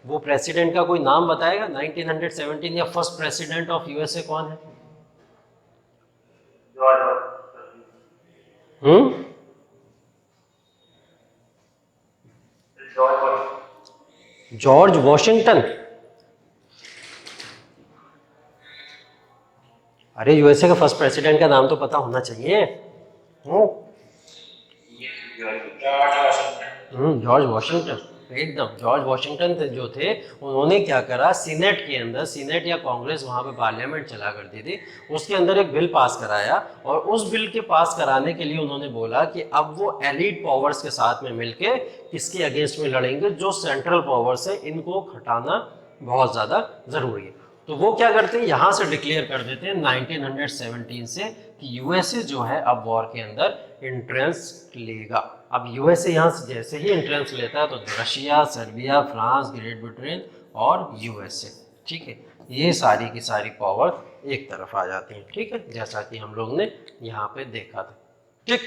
S1: वो प्रेसिडेंट का कोई नाम बताएगा, 1917 या फर्स्ट प्रेसिडेंट ऑफ यूएसए कौन है? George Washington. अरे यूएसए का फर्स्ट प्रेसिडेंट का नाम तो पता होना चाहिए। जॉर्ज वॉशिंगटन, एकदम जॉर्ज वॉशिंगटन जो थे, उन्होंने क्या करा, सीनेट के अंदर, सीनेट या कांग्रेस वहाँ पे पार्लियामेंट चला करती थी, उसके अंदर एक बिल पास कराया, और उस बिल के पास कराने के लिए उन्होंने बोला कि अब वो एलीट पावर्स के साथ में मिलके किसके अगेंस्ट में लड़ेंगे, जो सेंट्रल पावर्स है, इनको हटाना बहुत ज़्यादा ज़रूरी है। तो वो क्या करते हैं, यहाँ से डिक्लेयर कर देते हैं 1917 से कि यूएसए जो है अब वॉर के अंदर एंट्रेंस लेगा। अब यूएसए यहाँ से जैसे ही एंट्रेंस लेता है तो Russia, Serbia, France, great Britain और यूएसए, ठीक है, ये सारी की सारी पावर एक तरफ आ जाती हैं, ठीक है, जैसा कि हम लोग ने यहाँ पे देखा था, ठीक।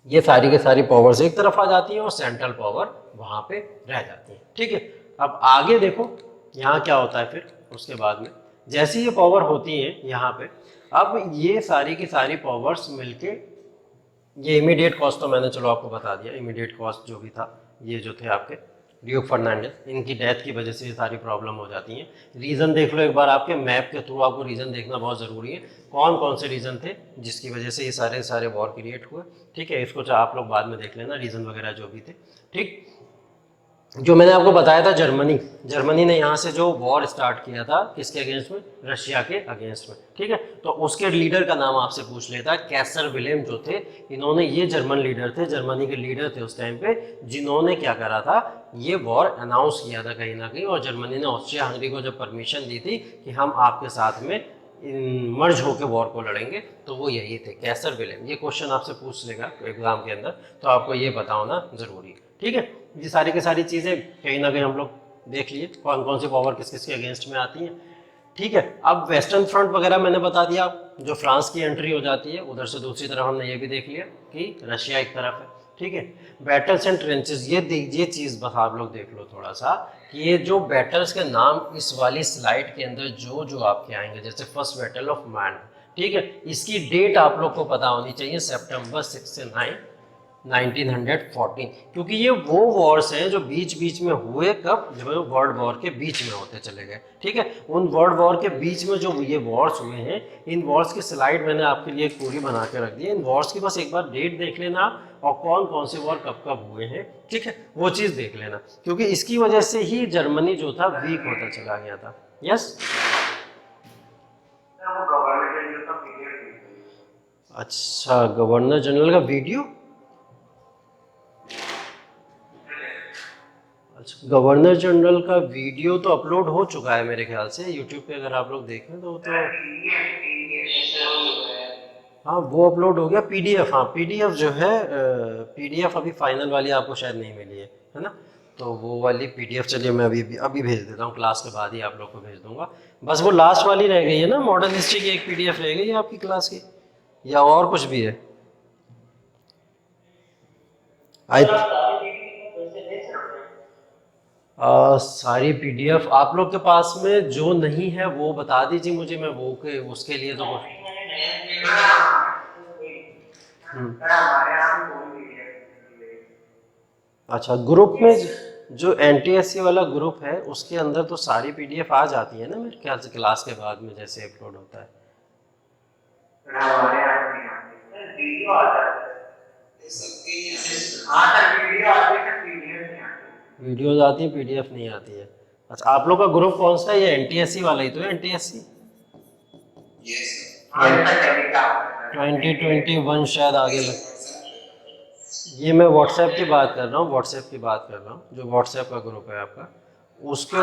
S1: ये सारी की सारी पावर्स एक तरफ आ जाती हैं और सेंट्रल पावर वहाँ पे रह जाती है, ठीक है। अब आगे देखो यहाँ क्या होता है फिर उसके बाद में, जैसी ये पावर होती हैं यहाँ पे, अब ये सारी की सारी पावर्स मिलके, ये इमीडिएट कॉस्ट तो मैंने चलो आपको बता दिया, इमीडिएट कॉस्ट जो भी था, ये जो थे आपके ड्यूक फर्नांडिस, इनकी डेथ की वजह से ये सारी प्रॉब्लम हो जाती हैं। रीज़न देख लो एक बार, आपके मैप के थ्रू आपको रीज़न देखना बहुत ज़रूरी है, कौन कौन से रीज़न थे जिसकी वजह से ये सारे वॉर क्रिएट हुए, ठीक है। इसको आप लोग बाद में देख लेना, रीज़न वगैरह जो भी थे, ठीक। जो मैंने आपको बताया था, जर्मनी ने यहाँ से जो वॉर स्टार्ट किया था, किसके अगेंस्ट में, रशिया के अगेंस्ट में, ठीक है। तो उसके लीडर का नाम आपसे पूछ लेता है, कैसर विलेम जो थे, इन्होंने, ये जर्मन लीडर थे, जर्मनी के लीडर थे उस टाइम पे, जिन्होंने क्या करा था, ये वॉर अनाउंस किया था कहीं ना कहीं, और जर्मनी ने ऑस्ट्रिया हंगरी को जब परमिशन दी थी कि हम आपके साथ में मर्ज होकर वॉर को लड़ेंगे, तो वो यही थे, कैसर विलेम। ये क्वेश्चन आपसे पूछ लेगा एग्जाम के अंदर, तो आपको ये पता होना जरूरी है, ठीक है। ये सारी की सारी चीज़ें कहीं ना कहीं हम लोग देख लिए, कौन कौन सी पावर किस किस के अगेंस्ट में आती हैं, ठीक है। अब वेस्टर्न फ्रंट वगैरह मैंने बता दिया, जो फ्रांस की एंट्री हो जाती है, उधर से दूसरी तरफ हमने ये भी देख लिया कि रशिया एक तरफ है, ठीक है। बैटल्स एंड ट्रेंचेस, ये चीज़ बस आप लोग देख लो थोड़ा सा, कि ये जो बैटल्स के नाम इस वाली स्लाइड के अंदर जो आपके आएंगे, जैसे फर्स्ट बैटल ऑफ मैन, ठीक है, इसकी डेट आप लोग को पता होनी चाहिए, सितंबर 6 से 9 1914, क्योंकि ये वो वॉर्स हैं जो बीच बीच में हुए, कब, जो वर्ल्ड वॉर के बीच में होते चले गए, ठीक है। उन वर्ल्ड वॉर के बीच में जो ये वॉर्स हुए हैं, इन वॉर्स की स्लाइड मैंने आपके लिए एक पूरी बना के रख दी है, इन वॉर्स की बस एक बार डेट देख लेना, और कौन कौन से वॉर कब कब हुए हैं, ठीक है, वो चीज़ देख लेना, क्योंकि इसकी वजह से ही जर्मनी जो था वीक होता चला गया था। यस, अच्छा, गवर्नर जनरल का वीडियो, गवर्नर जनरल का वीडियो तो अपलोड हो चुका है मेरे ख्याल से यूट्यूब पे, अगर आप लोग देखें तो हाँ, वो अपलोड हो गया। पीडीएफ, हाँ पीडीएफ जो है, पीडीएफ अभी फाइनल वाली आपको शायद नहीं मिली है ना, तो वो वाली पीडीएफ चलिए मैं अभी भेज देता हूँ, क्लास के बाद ही आप लोग को भेज दूंगा। बस वो लास्ट वाली रह गई है ना, मॉडर्न हिस्ट्री की एक पीडीएफ रह गई है आपकी क्लास की, या और कुछ भी है? सारी पीडीएफ आप लोग के पास में जो नहीं है वो बता दीजिए मुझे, मैं वो के उसके लिए तो
S2: पर हमारे यहाँ भी कोई PDF
S1: अच्छा, ग्रुप में जो NTSC वाला ग्रुप है उसके अंदर तो सारी PDF आ जाती है ना मेरे ख्याल से, क्लास के बाद में जैसे अपलोड होता है।
S2: हमारे यहाँ नहीं आती, वीडियो आता है। हाँ सर, वीडियो आती है, PDF नहीं आती।
S1: वीडियोज आती है, PDF नहीं आती है। अच्छा, आप लोग का ग्रुप कौन सा है? ये NTSC वाला ही तो है, NTSC 2021 शायद आगे लग। ये मैं व्हाट्सएप की बात कर रहा हूँ, व्हाट्सएप की बात कर रहा हूँ, जो व्हाट्सएप का ग्रुप है आपका उसके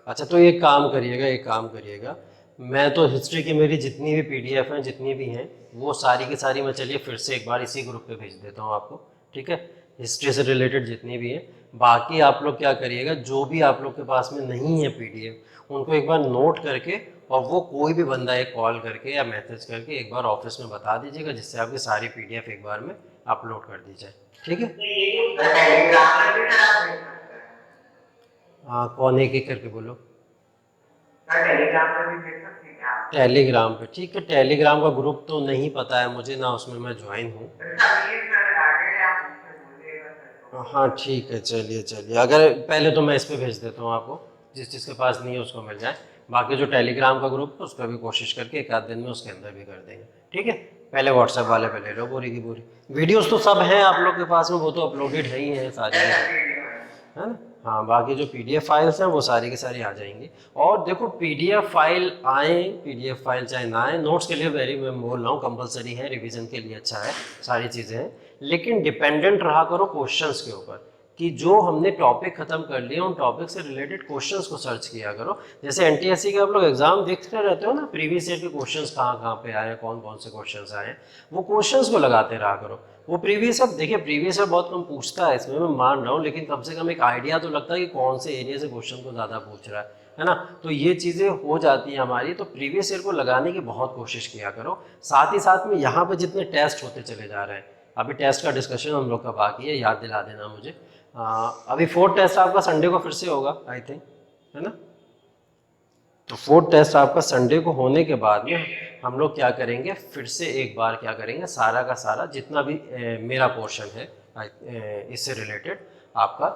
S1: अच्छा, तो एक काम करिएगा, एक काम करिएगा, मैं तो हिस्ट्री की मेरी जितनी भी PDF हैं, जितनी भी हैं, वो सारी की सारी मैं चलिए फिर से एक बार इसी ग्रुप पे भेज देता हूँ आपको, ठीक है? हिस्ट्री से रिलेटेड जितनी भी हैं, बाकी आप लोग क्या करिएगा, जो भी आप लोग के पास में नहीं है PDF, उनको एक बार नोट करके, और वो कोई भी बंदा एक कॉल करके या मैसेज करके एक बार ऑफिस में बता दीजिएगा, जिससे आपकी सारी PDF एक बार में अपलोड कर दी जाए, ठीक है? हाँ, कौन एक एक करके बोलो।
S2: टेलीग्राम पे भी भेज सकते हैं आप?
S1: टेलीग्राम पे, ठीक है। टेलीग्राम का ग्रुप तो नहीं पता है मुझे ना, उसमें मैं ज्वाइन हूँ। हाँ ठीक है, चलिए चलिए, अगर पहले तो मैं इस पे भेज देता हूँ आपको, जिस जिसके पास नहीं है उसको मिल जाए। बाकी जो टेलीग्राम का ग्रुप है उस पर भी कोशिश करके एक आध दिन में उसके अंदर भी कर देंगे, ठीक है? पहले व्हाट्सएप वाले पे ले लो पूरी की पूरी। वीडियोस तो सब हैं आप लोग के पास में, वो तो अपलोडेड है ही हैं सारी, है ना? हाँ, बाकी जो PDF फाइल्स हैं वो सारी की सारी आ जाएंगी। और देखो, PDF फाइल आए, PDF फाइल चाहे ना आए, नोट्स के लिए वेरी, मैं बोल रहा हूँ, कंपलसरी है, रिवीजन के लिए अच्छा है, सारी चीज़ें हैं, लेकिन डिपेंडेंट रहा करो क्वेश्चंस के ऊपर, कि जो हमने टॉपिक खत्म कर लिए उन टॉपिक से रिलेटेड क्वेश्चंस को सर्च किया करो। जैसे NTSC के आप लोग एग्जाम देखते रहते हो ना, प्रीवियस ईयर के क्वेश्चंस कहाँ कहाँ पे आए, कौन कौन से क्वेश्चंस आए, वो क्वेश्चंस को लगाते रहा करो। वो प्रीवियस ईयर, देखिए प्रीवियस ईयर बहुत कम पूछता है इसमें, मैं मान रहा हूँ, लेकिन कम से कम एक आइडिया तो लगता है कि कौन से एरिया से क्वेश्चन को ज़्यादा पूछ रहा है ना? तो ये चीज़ें हो जाती हैं हमारी, तो प्रीवियस ईयर को लगाने की बहुत कोशिश किया करो। साथ ही साथ में यहाँ पे जितने टेस्ट होते चले जा रहे हैं, अभी टेस्ट का डिस्कशन हम लोग का बाकी है, याद दिला देना मुझे। अभी 4th टेस्ट आपका संडे को फिर से होगा आई थिंक, है ना? तो 4th टेस्ट आपका संडे को होने के बाद में हम लोग क्या करेंगे, फिर से एक बार क्या करेंगे, सारा का सारा जितना भी मेरा पोर्शन है इससे रिलेटेड आपका,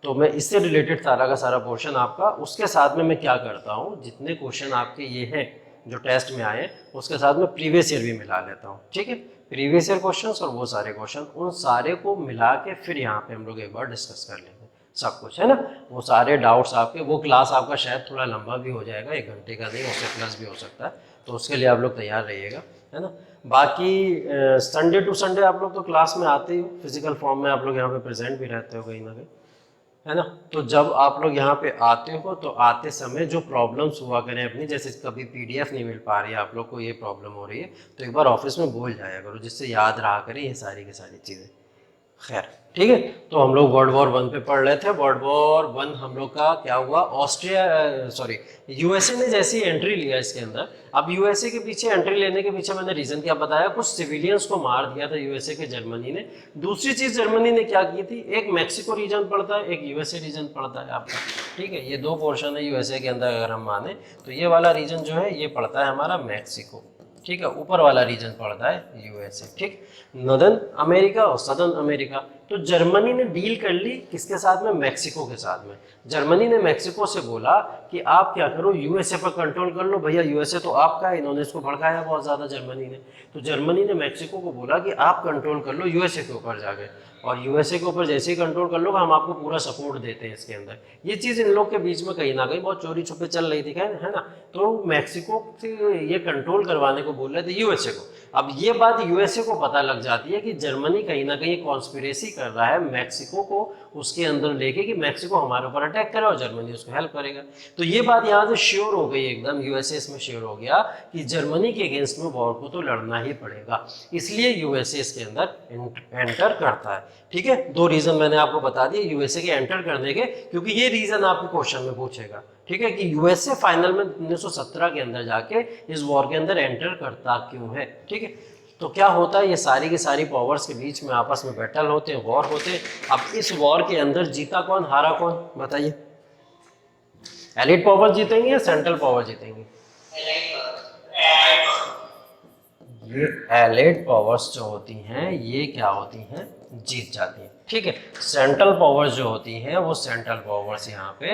S1: तो मैं इससे रिलेटेड सारा का सारा पोर्शन आपका, उसके साथ में मैं क्या करता हूँ, जितने क्वेश्चन आपके ये हैं जो टेस्ट में आए, उसके साथ में प्रीवियस ईयर भी मिला लेता हूँ, ठीक है? प्रीवियस ईयर क्वेश्चंस और वो सारे क्वेश्चन, उन सारे को मिला के फिर यहाँ पे हम लोग एक बार डिस्कस कर लेंगे सब कुछ, है ना? वो सारे डाउट्स आपके, वो क्लास आपका शायद थोड़ा लंबा भी हो जाएगा, 1 घंटे का नहीं, उससे प्लस भी हो सकता है, तो उसके लिए आप लोग तैयार रहिएगा, है ना? बाकी संडे टू संडे आप लोग तो क्लास में आते ही हो, फिजिकल फॉर्म में आप लोग यहाँ पे प्रेजेंट भी रहते हो कहीं ना कहीं, है ना? तो जब आप लोग यहाँ पे आते हो तो आते समय जो प्रॉब्लम्स हुआ करें अपनी, जैसे कभी PDF नहीं मिल पा रही है आप लोग को, ये प्रॉब्लम हो रही है, तो एक बार ऑफिस में बोल जाया करो, जिससे याद रहा करें ये सारी की सारी चीज़ें। खैर, ठीक है, तो हम लोग वर्ल्ड वॉर 1 पे पढ़ रहे थे। वर्ल्ड वॉर 1 हम लोग का क्या हुआ, ऑस्ट्रिया सॉरी USA ने जैसी एंट्री लिया इसके अंदर। अब USA के पीछे एंट्री लेने के पीछे मैंने रीज़न क्या बताया, कुछ सिविलियंस को मार दिया था USA के जर्मनी ने। दूसरी चीज़ जर्मनी ने क्या की थी, एक मैक्सिको रीजन पड़ता है, एक USA रीजन पड़ता है आपका, ठीक है? ये 2 पोर्शन है USA के अंदर अगर हम माने तो। ये वाला रीजन जो है ये पड़ता है हमारा मैक्सिको, ठीक है? ऊपर वाला रीजन पड़ता है USA, ठीक? नॉर्दर्न अमेरिका और सदर्न अमेरिका। तो जर्मनी ने डील कर ली किसके साथ में, मैक्सिको के साथ में। जर्मनी ने मैक्सिको से बोला कि आप क्या करो, USA पर कंट्रोल कर लो, भैया USA तो आपका है। इन्होंने इसको भड़काया बहुत ज़्यादा जर्मनी ने। तो जर्मनी ने मैक्सिको को बोला कि आप कंट्रोल कर लो USA के ऊपर जाके, और USA के ऊपर जैसे ही कंट्रोल कर लो हम आपको पूरा सपोर्ट देते हैं इसके अंदर। ये चीज़ इन लोग के बीच में कहीं ना कहीं बहुत चोरी छुपे चल रही थी, है ना? तो मैक्सिको से ये कंट्रोल करवाने को बोल रहे थे USA को। अब ये बात USA को पता लग जाती है कि जर्मनी कहीं ना कहीं कॉन्स्पिरेसी कर रहा है मैक्सिको को उसके अंदर लेके, कि मैक्सिको हमारे ऊपर अटैक करे और जर्मनी उसको हेल्प करेगा। तो ये बात यहाँ से श्योर हो गई एकदम, USA इसमें श्योर हो गया कि जर्मनी के अगेंस्ट में वॉर को तो लड़ना ही पड़ेगा, इसलिए USA इसके अंदर एंटर करता है, ठीक है? 2 रीजन मैंने आपको बता दिए USA के एंटर करने के, क्योंकि ये रीजन आपके क्वेश्चन में पूछेगा, ठीक है? कि USA फाइनल में 1917 के अंदर जाके इस वॉर के अंदर एंटर करता क्यों है, ठीक है? तो क्या होता है, ये सारी की सारी पावर्स के बीच में आपस में बैटल होते हैं, वॉर होते हैं। अब इस वॉर के अंदर जीता कौन, हारा कौन, बताइए? एलिट पावर जीतेंगे या सेंट्रल पावर जीतेंगे? ये एलाइड पावर्स जो होती हैं ये क्या होती हैं, जीत जाती हैं। ठीक है, सेंट्रल पावर्स जो होती हैं वो सेंट्रल पावर्स यहाँ पे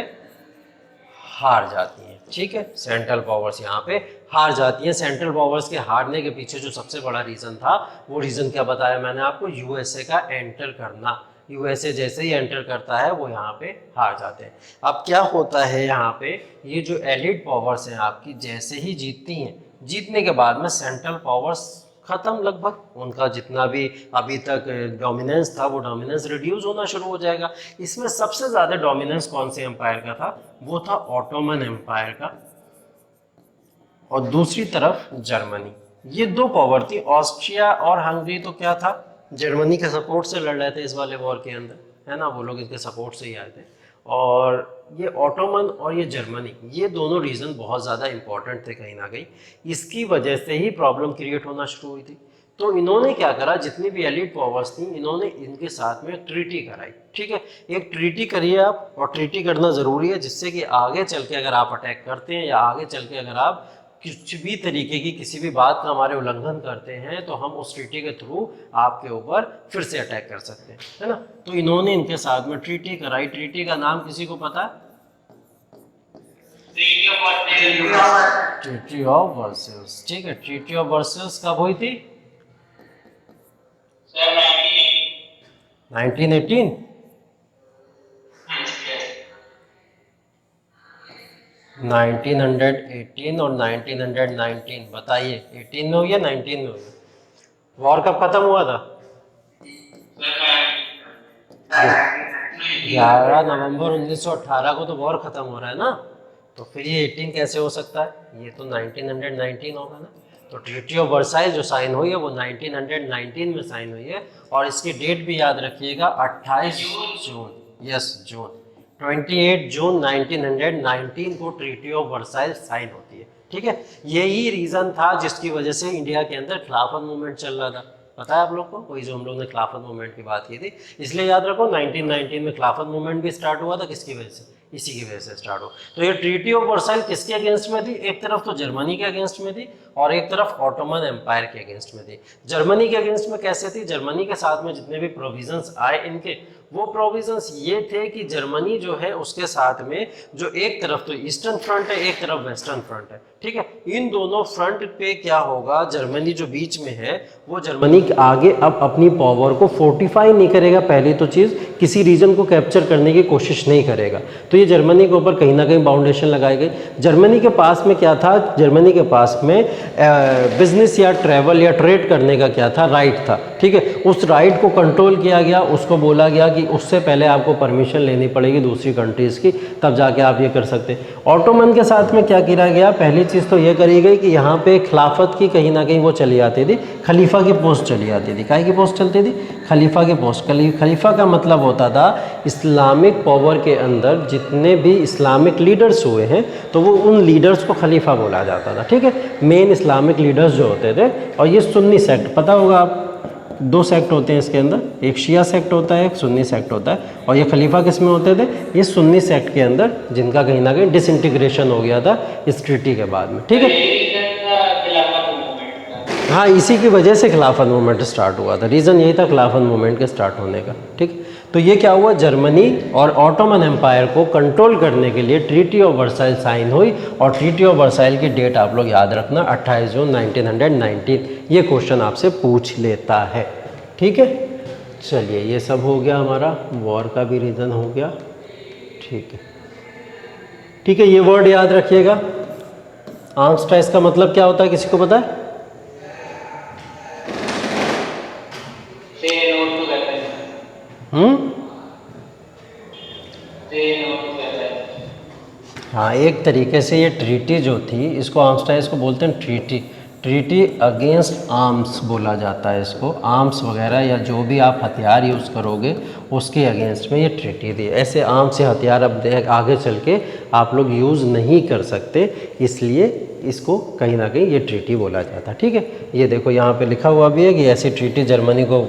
S1: हार जाती हैं। ठीक है, सेंट्रल पावर्स यहाँ पे हार जाती हैं। सेंट्रल पावर्स के हारने के पीछे जो सबसे बड़ा रीज़न था वो रीज़न क्या बताया मैंने आपको, यूएसए का एंटर करना। यूएसए जैसे ही एंटर करता है वो यहाँ पे हार जाते हैं। अब क्या होता है यहाँ पे, ये जो एलिड पावर्स हैं आपकी जैसे ही जीतती हैं, जीतने के बाद में सेंट्रल पावर्स खत्म, लगभग उनका जितना भी अभी तक डोमिनेंस था वो डोमिनेंस रिड्यूस होना शुरू हो जाएगा। इसमें सबसे ज़्यादा डोमिनेंस कौन से एम्पायर का था, वो था ऑटोमन एम्पायर का, और दूसरी तरफ जर्मनी। ये दो पावर थी। ऑस्ट्रिया और हंगरी तो क्या था, जर्मनी के सपोर्ट से लड़ रहे थे इस वाले वॉर के अंदर, है ना, वो लोग इनके सपोर्ट से ही आए थे। और ये ऑटोमन और ये जर्मनी, ये दोनों रीजन बहुत ज़्यादा इंपॉर्टेंट थे कहीं ना कहीं, इसकी वजह से ही प्रॉब्लम क्रिएट होना शुरू हुई थी। तो इन्होंने क्या करा, जितनी भी एलिड पावर्स थी इन्होंने इनके साथ में ट्रीटी कराई। ठीक है, एक ट्रीटी करिए आप, और ट्रीटी करना ज़रूरी है जिससे कि आगे चल के अगर आप अटैक करते हैं या आगे चल के अगर आप कुछ भी तरीके की किसी भी बात का हमारे उल्लंघन करते हैं तो हम उस ट्रीटी के थ्रू आपके ऊपर फिर से अटैक कर सकते हैं, है ना। तो इन्होंने इनके साथ में ट्रीटी कराई। ट्रीटी का नाम किसी को पता है, ट्रीटी ऑफ वर्सेल्स। ठीक है, ट्रीटी ऑफ वर्सेल्स कब हुई थी, 1918। 1918 और 1919 बताइए, 18 में हुई या 19 में हुई? वॉर कब खत्म हुआ था, 11 नवंबर 1918 को तो वॉर खत्म हो रहा है ना, तो फिर ये 18 कैसे हो सकता है, ये तो 1919 होगा ना। तो ट्रीटी ऑफ वर्साइल जो साइन हुई है वो 1919 में साइन हुई है, और इसकी डेट भी याद रखिएगा 28 जून, यस जून, 28 जून 1919 को ट्रीटी ऑफ वर्साइल साइन होती है। ठीक है, यही रीज़न था जिसकी वजह से इंडिया के अंदर खिलाफत मूवमेंट चल रहा था। पता है आप लोग को, वही जो हम लोग ने खिलाफत मूवमेंट की बात की थी। इसलिए याद रखो 1919 में खिलाफत मूवमेंट भी स्टार्ट हुआ था, किसकी वजह से, इसी की वजह से स्टार्ट हो। तो ये ट्रीटी ऑफ वर्साइल किसके अगेंस्ट में थी, एक तरफ तो जर्मनी के अगेंस्ट में थी और एक तरफ ऑटोमन एम्पायर के अगेंस्ट में थी। जर्मनी के अगेंस्ट में कैसे थी, जर्मनी के साथ में जितने भी प्रोविजंस आए इनके, वो प्रोविजंस ये थे कि जर्मनी जो है उसके साथ में जो एक तरफ तो ईस्टर्न फ्रंट है, एक तरफ वेस्टर्न फ्रंट है। ठीक है, इन दोनों फ्रंट पे क्या होगा, जर्मनी जो बीच में है वो जर्मनी आगे अब अपनी पावर को फोर्टिफाई नहीं करेगा, पहली तो चीज़ किसी रीजन को कैप्चर करने की कोशिश नहीं करेगा। तो ये जर्मनी के ऊपर कहीं ना कहीं बाउंडेशन लगाई गई। जर्मनी के पास में क्या था, जर्मनी के पास में बिजनेस या ट्रैवल या ट्रेड करने का क्या था, राइट था। ठीक है, उस राइट को कंट्रोल किया गया, उसको बोला गया कि उससे पहले आपको परमिशन लेनी पड़ेगी दूसरी कंट्रीज़ की, तब जाके आप ये कर सकते हैं। ऑटोमन के साथ में क्या किया गया, पहली चीज़ तो ये करी गई कि यहाँ पे खिलाफत की कहीं ना कहीं वो चली आती थी, खलीफा की पोस्ट चली आती थी। काय की पोस्ट चलती थी, खलीफा की पोस्ट। खलीफा का मतलब होता था इस्लामिक पावर के अंदर जितने भी इस्लामिक लीडर्स हुए हैं तो वो उन लीडर्स को खलीफा बोला जाता था। ठीक है, मेन इस्लामिक लीडर्स जो होते थे, और ये सुन्नी सेक्ट, पता होगा आप, दो सेक्ट होते हैं इसके अंदर, एक शिया सेक्ट होता है, एक सुन्नी सेक्ट होता है। और ये खलीफा किस में होते थे, ये सुन्नी सेक्ट के अंदर, जिनका कहीं ना कहीं डिसइंटीग्रेशन हो गया था इस ट्रीटी के बाद में। ठीक है, हाँ, इसी की वजह से खिलाफत मूवमेंट स्टार्ट हुआ था, रीज़न यही था खिलाफत मूवमेंट के स्टार्ट होने का। ठीक, तो ये क्या हुआ, जर्मनी और ऑटोमन एम्पायर को कंट्रोल करने के लिए ट्रीटी ऑफ वर्साइल साइन हुई, और ट्रीटी ऑफ वर्साइल की डेट आप लोग याद रखना 28 जून 1919। ये क्वेश्चन आपसे पूछ लेता है। ठीक है, चलिए ये सब हो गया, हमारा वॉर का भी रीज़न हो गया। ठीक है, ठीक है, ये वर्ड याद रखिएगा, आर्मस्ट्राइस का मतलब क्या होता है, किसी को पता है? हाँ, एक तरीके से ये ट्रीटी जो थी, इसको आर्मस्ट्राइस को बोलते हैं ट्रीटी, ट्रीटी अगेंस्ट आर्म्स बोला जाता है इसको। आर्म्स वगैरह या जो भी आप हथियार यूज़ करोगे उसके अगेंस्ट में ये ट्रीटी थी। ऐसे आर्म्स या हथियार अब आगे चल के आप लोग यूज़ नहीं कर सकते, इसलिए इसको कहीं ना कहीं ये ट्रीटी बोला जाता है। ठीक है, ये देखो यहाँ पे लिखा हुआ भी है कि ऐसी ट्रीटी जर्मनी को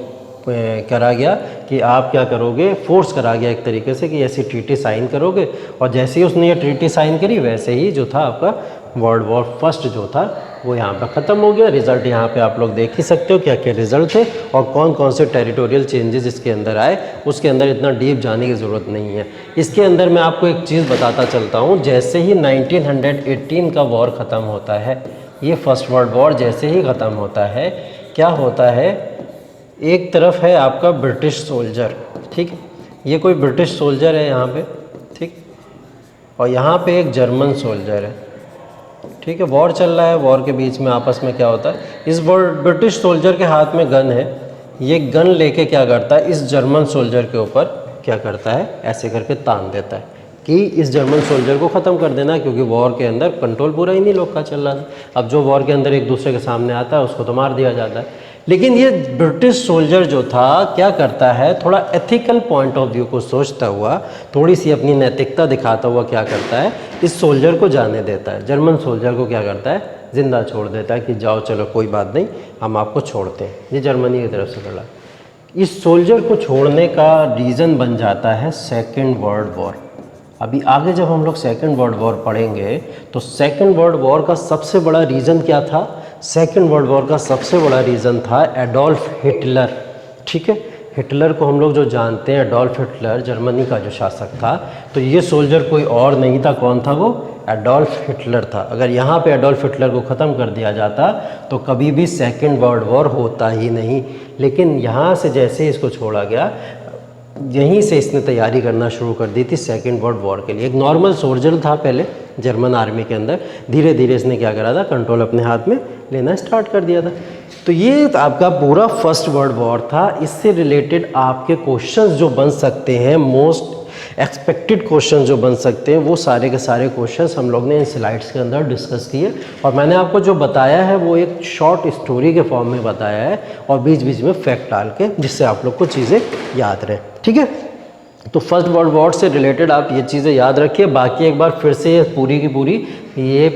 S1: करा गया कि आप क्या करोगे, फोर्स करा गया एक तरीके से कि ऐसी ट्रीटी साइन करोगे, और जैसे ही उसने ये ट्रीटी साइन करी वैसे ही जो था आपका वर्ल्ड वॉर फर्स्ट जो था वो यहाँ पर ख़त्म हो गया। रिज़ल्ट यहाँ पे आप लोग देख ही सकते हो क्या क्या रिज़ल्ट थे और कौन कौन से टेरिटोरियल चेंजेस इसके अंदर आए। उसके अंदर इतना डीप जाने की ज़रूरत नहीं है। इसके अंदर मैं आपको एक चीज़ बताता चलता हूँ, जैसे ही 1918 का वॉर ख़त्म होता है, ये फर्स्ट वर्ल्ड वॉर जैसे ही ख़त्म होता है, क्या होता है, एक तरफ है आपका ब्रिटिश सोल्जर, ठीक, ये कोई ब्रिटिश सोल्जर है यहाँ पे, ठीक, और यहाँ पे एक जर्मन सोल्जर है, ठीक है। वॉर चल रहा है, वॉर के बीच में आपस में क्या होता है, इस ब्रिटिश सोल्जर के हाथ में गन है, ये गन लेके क्या करता है, इस जर्मन सोल्जर के ऊपर क्या करता है, ऐसे करके तान देता है कि इस जर्मन सोल्जर को ख़त्म कर देना, क्योंकि वॉर के अंदर कंट्रोल पूरा ही नहीं लोग का चल रहा था। अब जो वॉर के अंदर एक दूसरे के सामने आता है उसको तो मार दिया जाता है। लेकिन ये ब्रिटिश सोल्जर जो था क्या करता है, थोड़ा एथिकल पॉइंट ऑफ व्यू को सोचता हुआ, थोड़ी सी अपनी नैतिकता दिखाता हुआ क्या करता है, इस सोल्जर को जाने देता है, जर्मन सोल्जर को क्या करता है, ज़िंदा छोड़ देता है कि जाओ चलो कोई बात नहीं, हम आपको छोड़ते हैं। ये जर्मनी की तरफ से लड़ा। इस सोल्जर को छोड़ने का रीज़न बन जाता है सेकेंड वर्ल्ड वॉर। अभी आगे जब हम लोग सेकेंड वर्ल्ड वॉर पढ़ेंगे तो सेकेंड वर्ल्ड वॉर का सबसे बड़ा रीज़न क्या था, सेकेंड वर्ल्ड वॉर का सबसे बड़ा रीज़न था एडोल्फ हिटलर, ठीक है। हिटलर को हम लोग जो जानते हैं, एडोल्फ हिटलर जर्मनी का जो शासक था, तो ये सोल्जर कोई और नहीं था, कौन था वो, एडोल्फ हिटलर था। अगर यहाँ पे एडोल्फ हिटलर को ख़त्म कर दिया जाता तो कभी भी सेकेंड वर्ल्ड वॉर होता ही नहीं। लेकिन यहाँ से जैसे इसको छोड़ा गया, यहीं से इसने तैयारी करना शुरू कर दी थी सेकेंड वर्ल्ड वॉर के लिए। एक नॉर्मल सोल्जर था पहले जर्मन आर्मी के अंदर, धीरे धीरे इसने क्या करा था, कंट्रोल अपने हाथ में लेना स्टार्ट कर दिया था। तो ये आपका पूरा फर्स्ट वर्ल्ड वॉर था। इससे रिलेटेड आपके क्वेश्चंस जो बन सकते हैं, मोस्ट एक्सपेक्टेड क्वेश्चन जो बन सकते हैं, वो सारे के सारे क्वेश्चंस हम लोग ने इन स्लाइड्स के अंदर डिस्कस किए। और मैंने आपको जो बताया है वो एक शॉर्ट स्टोरी के फॉर्म में बताया है और बीच बीच में फैक्ट डाल के, जिससे आप लोग को चीज़ें याद रहें, ठीक है। तो फर्स्ट वर्ल्ड वॉर से रिलेटेड आप ये चीज़ें याद रखिए। बाकी एक बार फिर से ये पूरी की पूरी ये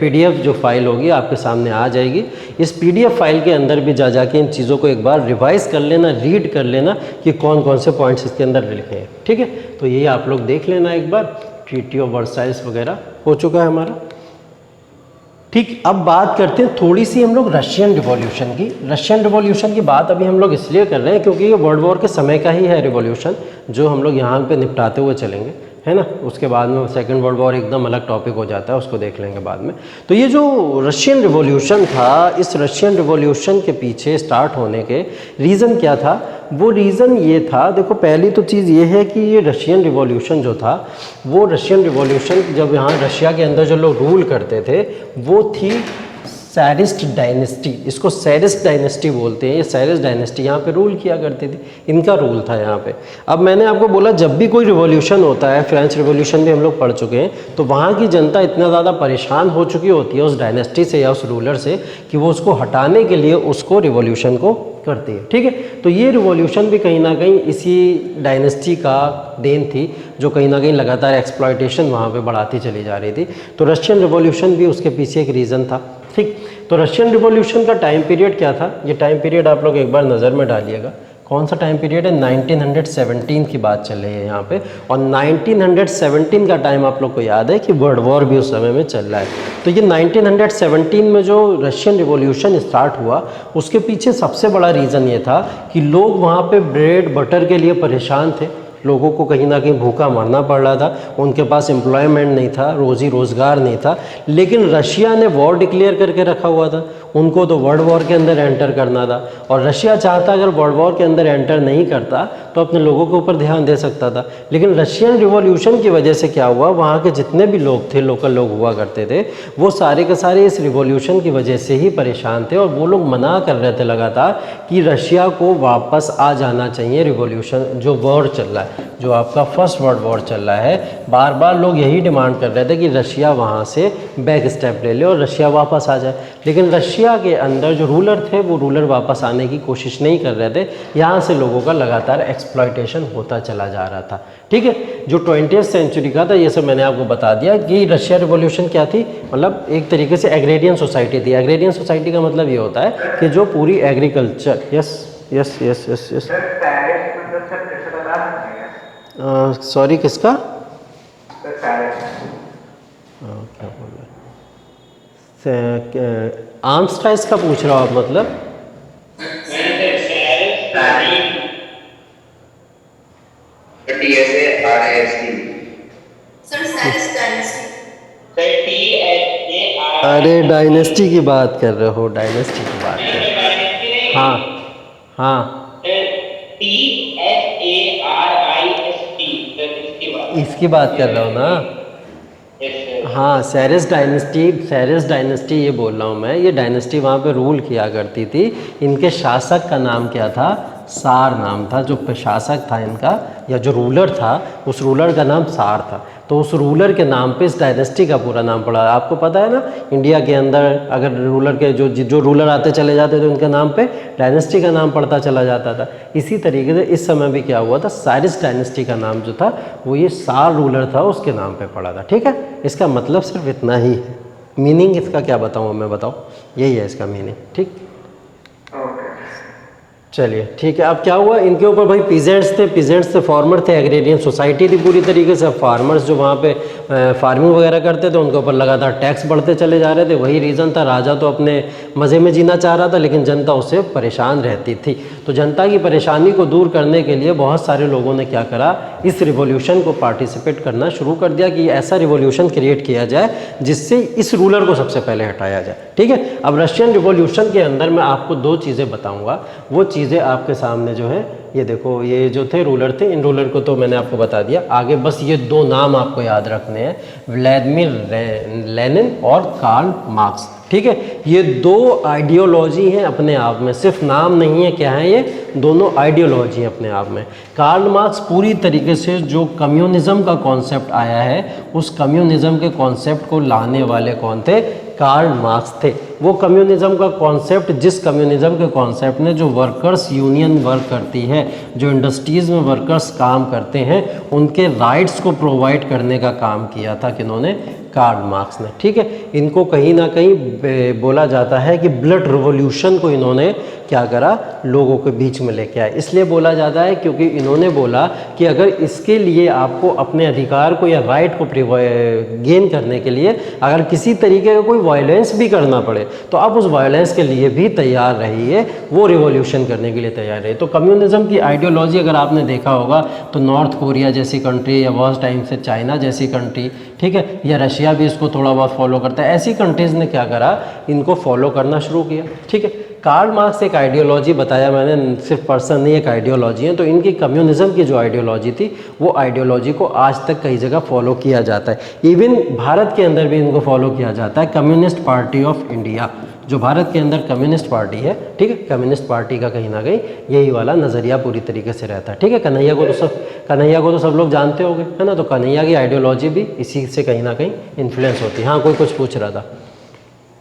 S1: PDF जो फाइल होगी आपके सामने आ जाएगी। इस PDF फाइल के अंदर भी जा जाके इन चीज़ों को एक बार रिवाइज़ कर लेना, रीड कर लेना कि कौन कौन से पॉइंट्स इसके अंदर लिखे हैं, ठीक है। तो ये आप लोग देख लेना एक बार। ट्रीटी ऑफ वर्साइल्स वगैरह हो चुका है हमारा, ठीक। अब बात करते हैं थोड़ी सी हम लोग रशियन रिवॉल्यूशन की। रशियन रिवॉल्यूशन की बात अभी हम लोग इसलिए कर रहे हैं क्योंकि ये वर्ल्ड वॉर के समय का ही है रिवॉल्यूशन, जो हम लोग यहाँ पे निपटाते हुए चलेंगे, है ना। उसके बाद में सेकेंड वर्ल्ड वॉर एकदम अलग टॉपिक हो जाता है, उसको देख लेंगे बाद में। तो ये जो रशियन रिवॉल्यूशन था, इस रशियन रिवॉल्यूशन के पीछे स्टार्ट होने के रीज़न क्या था, वो रीज़न ये था, देखो पहली तो चीज़ ये है कि ये रशियन रिवॉल्यूशन जो था, वो रशियन रिवॉल्यूशन जब यहाँ रशिया के अंदर जो लोग रूल करते थे वो थी सैरिस्ट डायनेस्टी। इसको सैरिस्ट डायनेस्टी बोलते हैं। ये सैरिस्ट डायनेस्टी यहाँ पे रूल किया करती थी, इनका रूल था यहाँ पे। अब मैंने आपको बोला जब भी कोई रिवॉल्यूशन होता है, फ्रेंच रिवॉल्यूशन भी हम लोग पढ़ चुके हैं, तो वहाँ की जनता इतना ज़्यादा परेशान हो चुकी होती है उस डायनेस्टी से या उस रूलर से कि वो उसको हटाने के लिए उसको रिवॉल्यूशन को करती है, ठीक है। तो ये रिवॉल्यूशन भी कहीं ना कहीं इसी डायनेस्टी का देन थी, जो कहीं ना कहीं लगातार एक्सप्लॉयटेशन वहाँ पे बढ़ाती चली जा रही थी। तो रशियन रिवॉल्यूशन भी उसके पीछे एक रीज़न था, ठीक। तो रशियन रिवॉल्यूशन का टाइम पीरियड क्या था, ये टाइम पीरियड आप लोग एक बार नज़र में डालिएगा। कौन सा टाइम पीरियड है, 1917 की बात चल रही है यहाँ पे। और 1917 का टाइम आप लोग को याद है कि वर्ल्ड वॉर भी उस समय में चल रहा है। तो ये 1917 में जो रशियन रिवॉल्यूशन स्टार्ट हुआ, उसके पीछे सबसे बड़ा रीज़न ये था कि लोग वहाँ पे ब्रेड बटर के लिए परेशान थे। लोगों को कहीं ना कहीं भूखा मरना पड़ रहा था, उनके पास एम्प्लॉयमेंट नहीं था, रोज़ी रोज़गार नहीं था। लेकिन रशिया ने वॉर डिक्लेयर करके रखा हुआ था, उनको तो वर्ल्ड वॉर के अंदर एंटर करना था। और रशिया चाहता अगर वर्ल्ड वॉर के अंदर एंटर नहीं करता तो अपने लोगों के ऊपर ध्यान दे सकता था। लेकिन रशियन रिवॉल्यूशन की वजह से क्या हुआ, वहाँ के जितने भी लोग थे, लोकल लोग हुआ करते थे, वो सारे के सारे इस रिवॉल्यूशन की वजह से ही परेशान थे। और वो लोग मना कर रहे थे लगातार कि रशिया को वापस आ जाना चाहिए। रिवॉल्यूशन जो वॉर चल रहा है, जो आपका फर्स्ट वर्ल्ड वॉर चल रहा है, बार बार लोग यही डिमांड कर रहे थे कि रशिया वहाँ से बैक स्टेप ले ले और रशिया वापस आ जाए। लेकिन रशिया के अंदर जो रूलर थे, वो रूलर वापस आने की कोशिश नहीं कर रहे थे। यहाँ से लोगों का लगातार एक्सप्लॉयटेशन होता चला जा रहा था, ठीक है। जो 20वीं सेंचुरी का था, ये सब मैंने आपको बता दिया कि रशिया रिवॉल्यूशन क्या थी, मतलब एक तरीके से एग्रेरियन सोसाइटी थी। एग्रेरियन सोसाइटी का मतलब ये होता है कि जो पूरी agriculture, yes yes yes yes yes, sorry किसका, क्या बोल रहे हैं, आर्म्स राइज का पूछ रहा हो आप मतलब? अरे डायनेस्टी की बात कर रहे हो, डायनेस्टी की बात कर रहे हो। हाँ हाँ, इसकी बात कर रहा हूँ ना। हाँ, सेरिस डायनेस्टी ये बोल रहा हूँ मैं। ये डायनेस्टी वहाँ पे रूल किया करती थी। इनके शासक का नाम क्या था? सार नाम था। जो प्रशासक था इनका, या जो रूलर था, उस रूलर का नाम सार था। तो उस रूलर के नाम पे इस डायनेस्टी का पूरा नाम पड़ा। आपको पता है ना, इंडिया के अंदर अगर रूलर के जो रूलर आते चले जाते तो उनके नाम पे डायनेस्टी का नाम पड़ता चला जाता था। इसी तरीके से इस समय भी क्या हुआ था, सारिस डायनेस्टी का नाम जो था वो ये सार रूलर था उसके नाम पे पड़ा था। ठीक है, इसका मतलब सिर्फ इतना ही है। मीनिंग इसका क्या बताऊँ मैं, बताओ? यही है इसका मीनिंग। ठीक, चलिए ठीक है। अब क्या हुआ, इनके ऊपर भाई पीजेंट्स थे, फार्मर थे, एग्रेरियन सोसाइटी थी पूरी तरीके से। फार्मर्स जो वहाँ पे फार्मिंग वगैरह करते थे उनके ऊपर लगातार टैक्स बढ़ते चले जा रहे थे। वही रीज़न था, राजा तो अपने मज़े में जीना चाह रहा था लेकिन जनता उससे परेशान रहती थी। तो जनता की परेशानी को दूर करने के लिए बहुत सारे लोगों ने क्या करा, इस रिवॉल्यूशन को पार्टिसिपेट करना शुरू कर दिया कि ऐसा रिवॉल्यूशन क्रिएट किया जाए जिससे इस रूलर को सबसे पहले हटाया जाए। ठीक है, अब रशियन रिवॉल्यूशन के अंदर मैं आपको दो चीज़ें बताऊँगा। वो चीज़ें आपके सामने जो है, ये देखो, ये जो थे रूलर थे, इन रूलर को तो मैंने आपको बता दिया। आगे बस ये दो नाम आपको याद रखने हैं, व्लादिमीर लेनिन और कार्ल मार्क्स। ठीक है, ये दो आइडियोलॉजी हैं अपने आप में, सिर्फ नाम नहीं है। क्या है ये? दोनों आइडियोलॉजी हैं अपने आप में। कार्ल मार्क्स पूरी तरीके से जो कम्युनिज्म का कॉन्सेप्ट आया है, उस कम्युनिज्म के कॉन्सेप्ट को लाने वाले कौन थे? कार्ल मार्क्स थे। वो कम्युनिज्म का कॉन्सेप्ट, जिस कम्युनिज्म के कॉन्सेप्ट ने जो वर्कर्स यूनियन वर्क करती है, जो इंडस्ट्रीज़ में वर्कर्स काम करते हैं, उनके राइट्स को प्रोवाइड करने का काम किया था किन्होंने? कार्ल मार्क्स ने। ठीक है, इनको कहीं ना कहीं बोला जाता है कि ब्लड रिवॉल्यूशन को इन्होंने क्या करा, लोगों के बीच में लेके आए। इसलिए बोला जाता है क्योंकि इन्होंने बोला कि अगर इसके लिए आपको अपने अधिकार को या राइट को गेन करने के लिए अगर किसी तरीके का कोई वायलेंस भी करना पड़े तो आप उस वायलेंस के लिए भी तैयार रहिए, वो रिवॉल्यूशन करने के लिए तैयार रहिए। तो कम्युनिज्म की आइडियोलॉजी अगर आपने देखा होगा तो नॉर्थ कोरिया जैसी कंट्री, या बहुत टाइम से चाइना जैसी कंट्री, ठीक है, या रशिया भी इसको थोड़ा बहुत फॉलो करता है, ऐसी कंट्रीज़ ने क्या करा, इनको फॉलो करना शुरू किया। ठीक है, कार्ल मार्क्स एक आइडियोलॉजी बताया मैंने, सिर्फ पर्सन नहीं, एक आइडियोलॉजी है। तो इनकी कम्युनिज्म की जो आइडियोलॉजी थी, वो आइडियोलॉजी को आज तक कई जगह फॉलो किया जाता है। इवन भारत के अंदर भी इनको फॉलो किया जाता है। कम्युनिस्ट पार्टी ऑफ इंडिया, जो भारत के अंदर कम्युनिस्ट पार्टी है, ठीक है, कम्युनिस्ट पार्टी का कहीं ना कहीं यही वाला नज़रिया पूरी तरीके से रहता है। ठीक है, कन्हैया को तो सब लोग जानते होंगे, है ना। तो कन्हैया की आइडियोलॉजी भी इसी से कहीं ना कहीं इन्फ्लुएंस होती है। हाँ, कोई कुछ पूछ रहा था।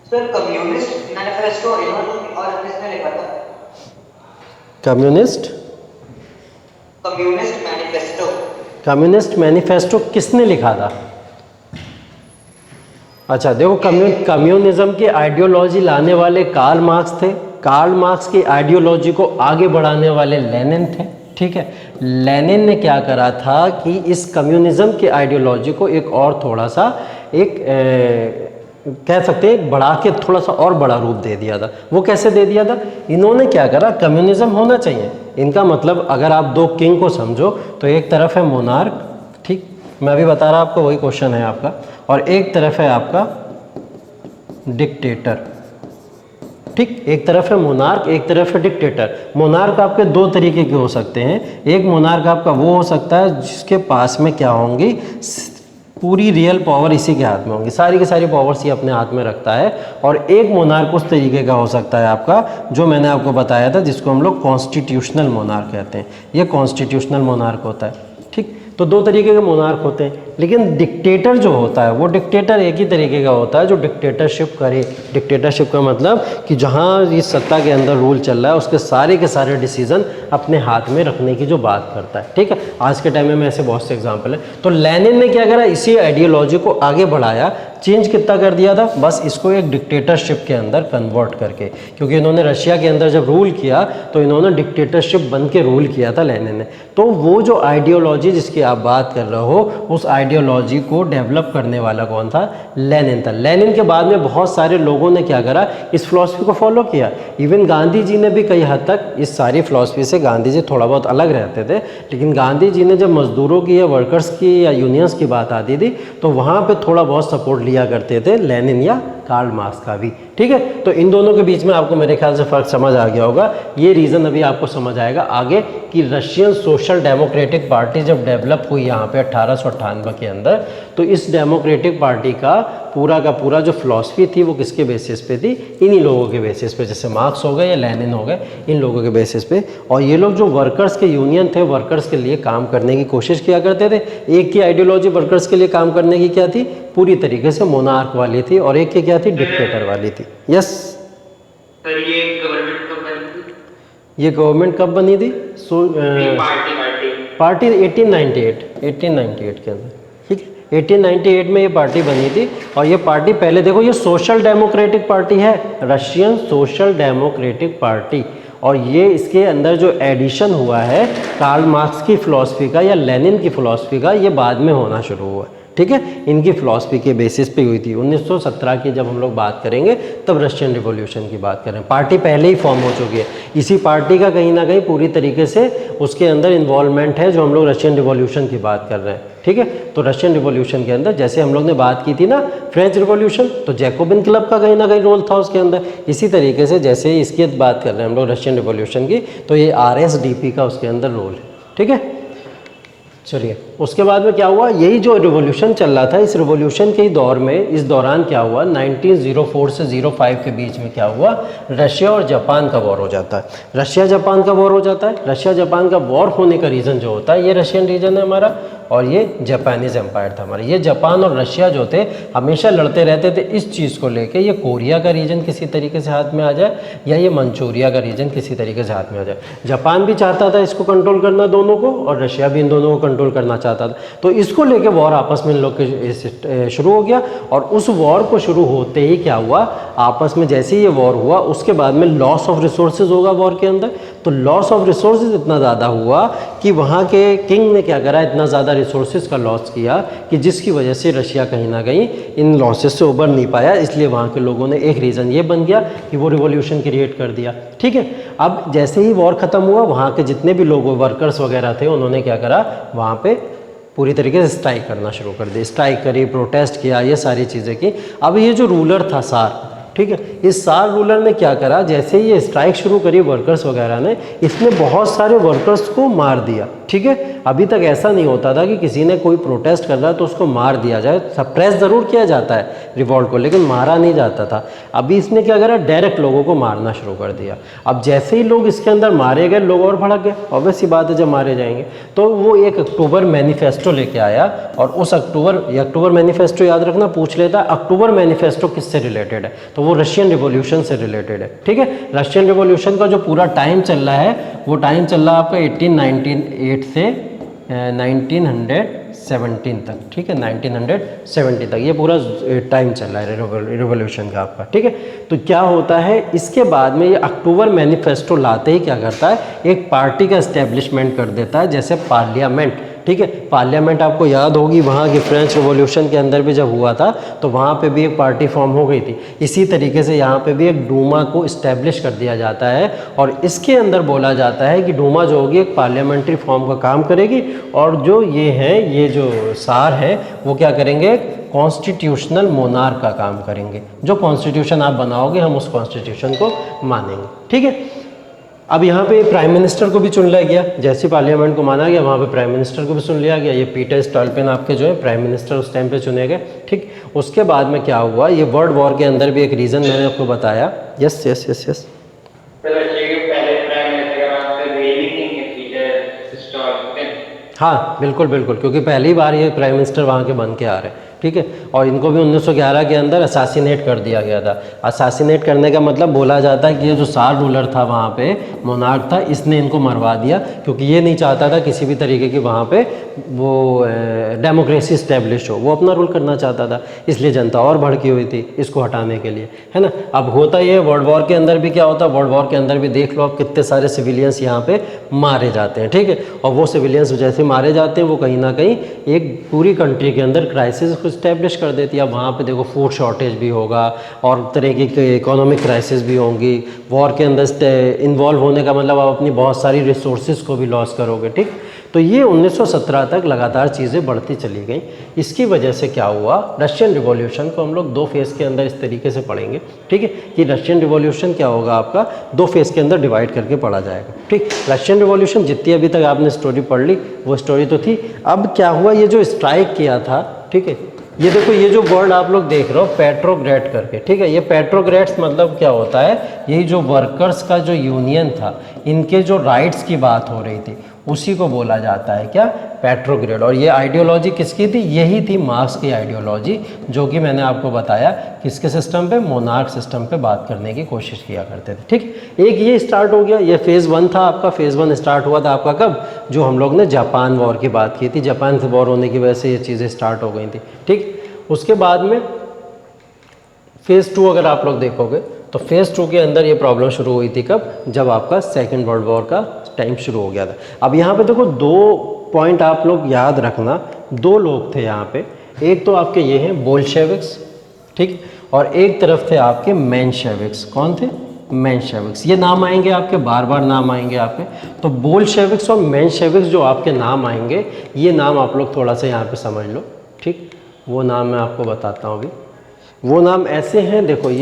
S2: सर, कम्युनिस्ट मैनिफेस्टो और किसने लिखा था?
S1: कम्युनिस्ट मैनिफेस्टो किसने लिखा था? अच्छा देखो, कम्युनिज्म की आइडियोलॉजी लाने वाले कार्ल मार्क्स थे। कार्ल मार्क्स की आइडियोलॉजी को आगे बढ़ाने वाले लेनिन थे। ठीक है, लेनिन ने क्या करा था कि इस कम्युनिज्म की आइडियोलॉजी को एक और थोड़ा सा कह सकते हैं बढ़ा के थोड़ा सा और बड़ा रूप दे दिया था। वो कैसे दे दिया था? इन्होंने क्या करा, कम्युनिज्म होना चाहिए, इनका मतलब अगर आप दो किंग को समझो तो एक तरफ है मोनार्क, ठीक, मैं भी बता रहा आपको, वही क्वेश्चन है आपका, और एक तरफ है आपका डिक्टेटर। ठीक, एक तरफ है मोनार्क, एक तरफ है डिक्टेटर। मोनार्क आपके दो तरीके के हो सकते हैं। एक मोनार्क आपका वो हो सकता है जिसके पास में क्या होंगी, पूरी रियल पावर इसी के हाथ में होंगी, सारी की सारी पावर्स ये अपने हाथ में रखता है। और एक मोनार्क उस तरीके का हो सकता है आपका, जो मैंने आपको बताया था, जिसको हम लोग कॉन्स्टिट्यूशनल मोनार्क कहते हैं। ये कॉन्स्टिट्यूशनल मोनार्क होता है। ठीक, तो दो तरीके के मोनार्क होते हैं। लेकिन डिक्टेटर जो होता है, वो डिक्टेटर एक ही तरीके का होता है जो डिक्टेटरशिप करे। डिक्टेटरशिप का मतलब कि जहाँ इस सत्ता के अंदर रूल चल रहा है उसके सारे डिसीजन अपने हाथ में रखने की जो बात करता है। ठीक है, आज के टाइम में ऐसे बहुत से एग्जाम्पल हैं। तो लेनिन ने क्या करा, इसी आइडियोलॉजी को आगे बढ़ाया चेंज कितना कर दिया था, बस इसको एक डिक्टेटरशिप के अंदर कन्वर्ट करके, क्योंकि इन्होंने रशिया के अंदर जब रूल किया तो इन्होंने डिक्टेटरशिप बन के रूल किया था लेनिन ने। तो वो जो आइडियोलॉजी जिसकी आप बात कर रहे हो, उस आइडियोलॉजी को डेवलप करने वाला कौन था, लेनिन था। लेनिन के बाद में बहुत सारे लोगों ने क्या करा, इस फिलॉसफी को फॉलो किया। इवन गांधी जी ने भी कई हद तक इस सारी फिलॉसफी से, गांधी जी थोड़ा बहुत अलग रहते थे, लेकिन गांधी जी ने जब मजदूरों की या वर्कर्स की या यूनियंस की बात आती थी तो वहाँ पे थोड़ा बहुत सपोर्ट लिया करते थे लेनिन या कार्ल मार्क्स का भी। ठीक है, तो इन दोनों के बीच में आपको मेरे ख्याल से फ़र्क समझ आ गया होगा। ये रीज़न अभी आपको समझ आएगा आगे कि रशियन सोशल डेमोक्रेटिक पार्टी जब डेवलप हुई यहाँ पे 1898 के अंदर, तो इस डेमोक्रेटिक पार्टी का पूरा जो फिलॉसफी थी वो किसके बेसिस पे थी, इन्हीं लोगों के बेसिस पे, जैसे मार्क्स हो गए या लेनिन हो गए, इन लोगों के बेसिस पे। और ये लोग जो वर्कर्स के यूनियन थे, वर्कर्स के लिए काम करने की कोशिश किया करते थे। एक की आइडियोलॉजी वर्कर्स के लिए काम करने की क्या थी, पूरी तरीके से मोनार्क वाली थी, और एक की क्या थी, डिक्टेटर वाली थी। यस
S2: सर, ये गवर्नमेंट कब बनी थी?
S1: ये गवर्नमेंट कब बनी थी? पार्टी 1898 के अंदर, ठीक है, 1898 में ये पार्टी बनी थी। और ये पार्टी पहले देखो, ये सोशल डेमोक्रेटिक पार्टी है, रशियन सोशल डेमोक्रेटिक पार्टी। और ये इसके अंदर जो एडिशन हुआ है कार्ल मार्क्स की फ़िलॉसफी का या लेनिन की फ़िलॉसफी का, ये बाद में होना शुरू हुआ, ठीक है। इनकी फ़िलॉसफी के बेसिस पे हुई थी। 1917 की जब हम लोग बात करेंगे तब रशियन रिवॉल्यूशन की बात करें। पार्टी पहले ही फॉर्म हो चुकी है। इसी पार्टी का कहीं ना कहीं पूरी तरीके से उसके अंदर इन्वॉल्वमेंट है जो हम लोग रशियन रिवॉल्यूशन की बात कर रहे हैं, ठीक है। तो रशियन रिवॉल्यूशन के अंदर जैसे हम लोग ने बात की थी ना फ्रेंच रिवॉल्यूशन, तो जैकोबिन क्लब का कहीं ना कहीं रोल था उसके अंदर। इसी तरीके से जैसे इसकी बात कर रहे हैं हम लोग रशियन रिवॉल्यूशन की, तो ये RSDP का उसके अंदर रोल है, ठीक है। चलिए, उसके बाद में क्या हुआ, यही जो रिवॉल्यूशन चल रहा था, इस रिवॉल्यूशन के ही दौर में, इस दौरान क्या हुआ, 1904 से 05 के बीच में क्या हुआ, रशिया और जापान का वॉर हो जाता है। रशिया जापान का वॉर हो जाता है। रशिया जापान का वॉर होने का रीज़न जो होता है, ये रशियन रीजन है हमारा, और ये जापानीज एम्पायर था हमारा। ये जापान और रशिया जो थे हमेशा लड़ते रहते थे इस चीज़ को लेके, ये कोरिया का रीजन किसी तरीके से हाथ में आ जाए या ये मंचूरिया का रीजन किसी तरीके से हाथ में आ जाए। जापान भी चाहता था इसको कंट्रोल करना दोनों को, और रशिया भी इन दोनों को कंट्रोल करना चाहता था। तो इसको लेके वॉर आपस में इन लोग के शुरू हो गया। और उस वॉर को शुरू होते ही क्या हुआ, आपस में जैसे ही ये वॉर हुआ उसके बाद में लॉस ऑफ रिसोर्सेज होगा वॉर के अंदर। तो लॉस ऑफ रिसोर्सेज इतना ज़्यादा हुआ कि वहाँ के किंग ने क्या करा, इतना ज़्यादा रिसोर्सेज का लॉस किया कि जिसकी वजह से रशिया कहीं ना कहीं इन लॉसेस से उबर नहीं पाया। इसलिए वहाँ के लोगों ने, एक रीज़न ये बन गया कि वो रिवॉल्यूशन क्रिएट कर दिया, ठीक है। अब जैसे ही वॉर ख़त्म हुआ, वहाँ के जितने भी लोग वर्कर्स वगैरह थे उन्होंने क्या करा, वहाँ पे पूरी तरीके से स्ट्राइक करना शुरू कर दी, स्ट्राइक करी, प्रोटेस्ट किया, ये सारी चीज़ें की। अब ये जो रूलर था सार, ठीक है, इस सार रूलर ने क्या करा, जैसे ही ये स्ट्राइक शुरू करी वर्कर्स वगैरह ने, इसने बहुत सारे वर्कर्स को मार दिया, ठीक है। अभी तक ऐसा नहीं होता था कि किसी ने कोई प्रोटेस्ट कर रहा है तो उसको मार दिया जाए, सप्रेस ज़रूर किया जाता है रिवॉल्ट को, लेकिन मारा नहीं जाता था। अभी इसने क्या करा, डायरेक्ट लोगों को मारना शुरू कर दिया। अब जैसे ही लोग इसके अंदर मारे गए, लोग और भड़क गए, ऑब्वियस सी बात है जब मारे जाएंगे। तो वो 1 अक्टूबर मैनिफेस्टो लेके आया, और उस अक्टूबर मैनिफेस्टो याद रखना, पूछ लेता अक्टूबर मैनिफेस्टो किससे रिलेटेड है, तो वो रशियन रिवॉल्यूशन से रिलेटेड है, ठीक है। रशियन रिवॉल्यूशन का जो पूरा टाइम चल रहा है, वो टाइम चल रहा है आपका 1898 से 1917 तक, ठीक है, 1970 तक ये पूरा टाइम चल रहा है रिवॉल्यूशन का आपका, ठीक है। तो क्या होता है, इसके बाद में ये अक्टूबर मैनिफेस्टो लाते ही क्या करता है, एक पार्टी का एस्टेब्लिशमेंट कर देता है, जैसे पार्लियामेंट, ठीक है। पार्लियामेंट आपको याद होगी वहाँ की फ्रेंच रिवॉल्यूशन के अंदर भी जब हुआ था तो वहाँ पे भी एक पार्टी फॉर्म हो गई थी। इसी तरीके से यहाँ पे भी एक डूमा को इस्टेब्लिश कर दिया जाता है, और इसके अंदर बोला जाता है कि डूमा जो होगी एक पार्लियामेंट्री फॉर्म का काम करेगी, और जो ये है, ये जो सार है वो क्या करेंगे, कॉन्स्टिट्यूशनल मोनार्क का काम करेंगे। जो कॉन्स्टिट्यूशन आप बनाओगे हम उस कॉन्स्टिट्यूशन को मानेंगे, ठीक है। अब यहाँ पे प्राइम मिनिस्टर को भी चुन लिया गया, जैसे पार्लियामेंट को माना गया वहाँ पे प्राइम मिनिस्टर को भी चुन लिया गया। ये पीटर स्टॉल्पेन आपके जो है प्राइम मिनिस्टर उस टाइम पे चुने गए, ठीक। उसके बाद में क्या हुआ, ये वर्ल्ड वॉर के अंदर भी एक रीज़न मैंने आपको बताया। यस यस यस यस हाँ बिल्कुल बिल्कुल, क्योंकि पहली बार ये प्राइम मिनिस्टर वहाँ के बन के आ रहे हैं, ठीक है। और इनको भी 1911 के अंदर असैसिनेट कर दिया गया था। असैसिनेट करने का मतलब बोला जाता है कि ये जो सार रूलर था वहाँ पे, मोनार्क था, इसने इनको मरवा दिया, क्योंकि ये नहीं चाहता था किसी भी तरीके की वहाँ पे वो डेमोक्रेसी इस्टेब्लिश हो, वो अपना रूल करना चाहता था, इसलिए जनता और भड़की हुई थी इसको हटाने के लिए, है ना। अब होता ये वर्ल्ड वॉर के अंदर भी क्या होता है, वर्ल्ड वॉर के अंदर भी देख लो आप कितने सारे सिविलियंस यहाँ पे मारे जाते हैं, ठीक है। और वो सिविलियंस जैसे मारे जाते हैं वो कहीं ना कहीं एक पूरी कंट्री के अंदर क्राइसिस को इस्टेब्लिश कर देती है। अब वहाँ पे देखो फूड शॉर्टेज भी होगा और तरह की इकोनॉमिक क्राइसिस भी होंगी। वॉर के अंदर इन्वॉल्व होने का मतलब आप अपनी बहुत सारी रिसोर्सेज को भी लॉस करोगे, ठीक। तो ये 1917 तक लगातार चीज़ें बढ़ती चली गई। इसकी वजह से क्या हुआ, रशियन रिवॉल्यूशन को हम लोग 2 फेज़ के अंदर इस तरीके से पढ़ेंगे, ठीक है, कि रशियन रिवॉल्यूशन क्या होगा आपका 2 फेज़ के अंदर डिवाइड करके पढ़ा जाएगा, ठीक। रशियन रिवॉल्यूशन जितनी अभी तक आपने स्टोरी पढ़ ली वो स्टोरी तो थी। अब क्या हुआ, ये जो स्ट्राइक किया था, ठीक है, ये देखो ये जो वर्ड आप लोग देख रहे हो पेट्रोग्रेड करके, ठीक है, ये पेट्रोग्रेड्स मतलब क्या होता है, यही जो वर्कर्स का जो यूनियन था इनके जो राइट्स की बात हो रही थी उसी को बोला जाता है क्या, पेट्रोग्रेड। और ये आइडियोलॉजी किसकी थी, यही थी मार्क्स की आइडियोलॉजी, जो कि मैंने आपको बताया किसके सिस्टम पे, मोनार्क सिस्टम पे बात करने की कोशिश किया करते थे, ठीक। एक ये स्टार्ट हो गया, ये फेज़ 1 था आपका। फेज़ 1 स्टार्ट हुआ था आपका कब, जो हम लोग ने जापान वॉर की बात की थी, जापान से वॉर होने की वजह से ये चीज़ें स्टार्ट हो गई थी, ठीक। उसके बाद में फेज़ 2 अगर आप लोग देखोगे तो फेज़ 2 के अंदर ये प्रॉब्लम शुरू हुई थी कब, जब आपका सेकेंड वर्ल्ड वॉर का टाइम शुरू हो गया था। अब यहाँ पे देखो 2 पॉइंट आप लोग याद रखना, 2 लोग थे यहाँ पे, एक तो आपके ये हैं बोल्शेविक्स, ठीक, और एक तरफ थे आपके मेंशेविक्स। कौन थे, मेंशेविक्स। ये नाम आएंगे आपके, बार बार नाम आएंगे आपके। तो बोल्शेविक्स और मेंशेविक्स जो आपके नाम आएंगे, ये नाम आप लोग थोड़ा सा यहाँ पे समझ लो, ठीक। वो नाम मैं आपको बताता हूँ अभी। वो नाम ऐसे हैं, देखो ये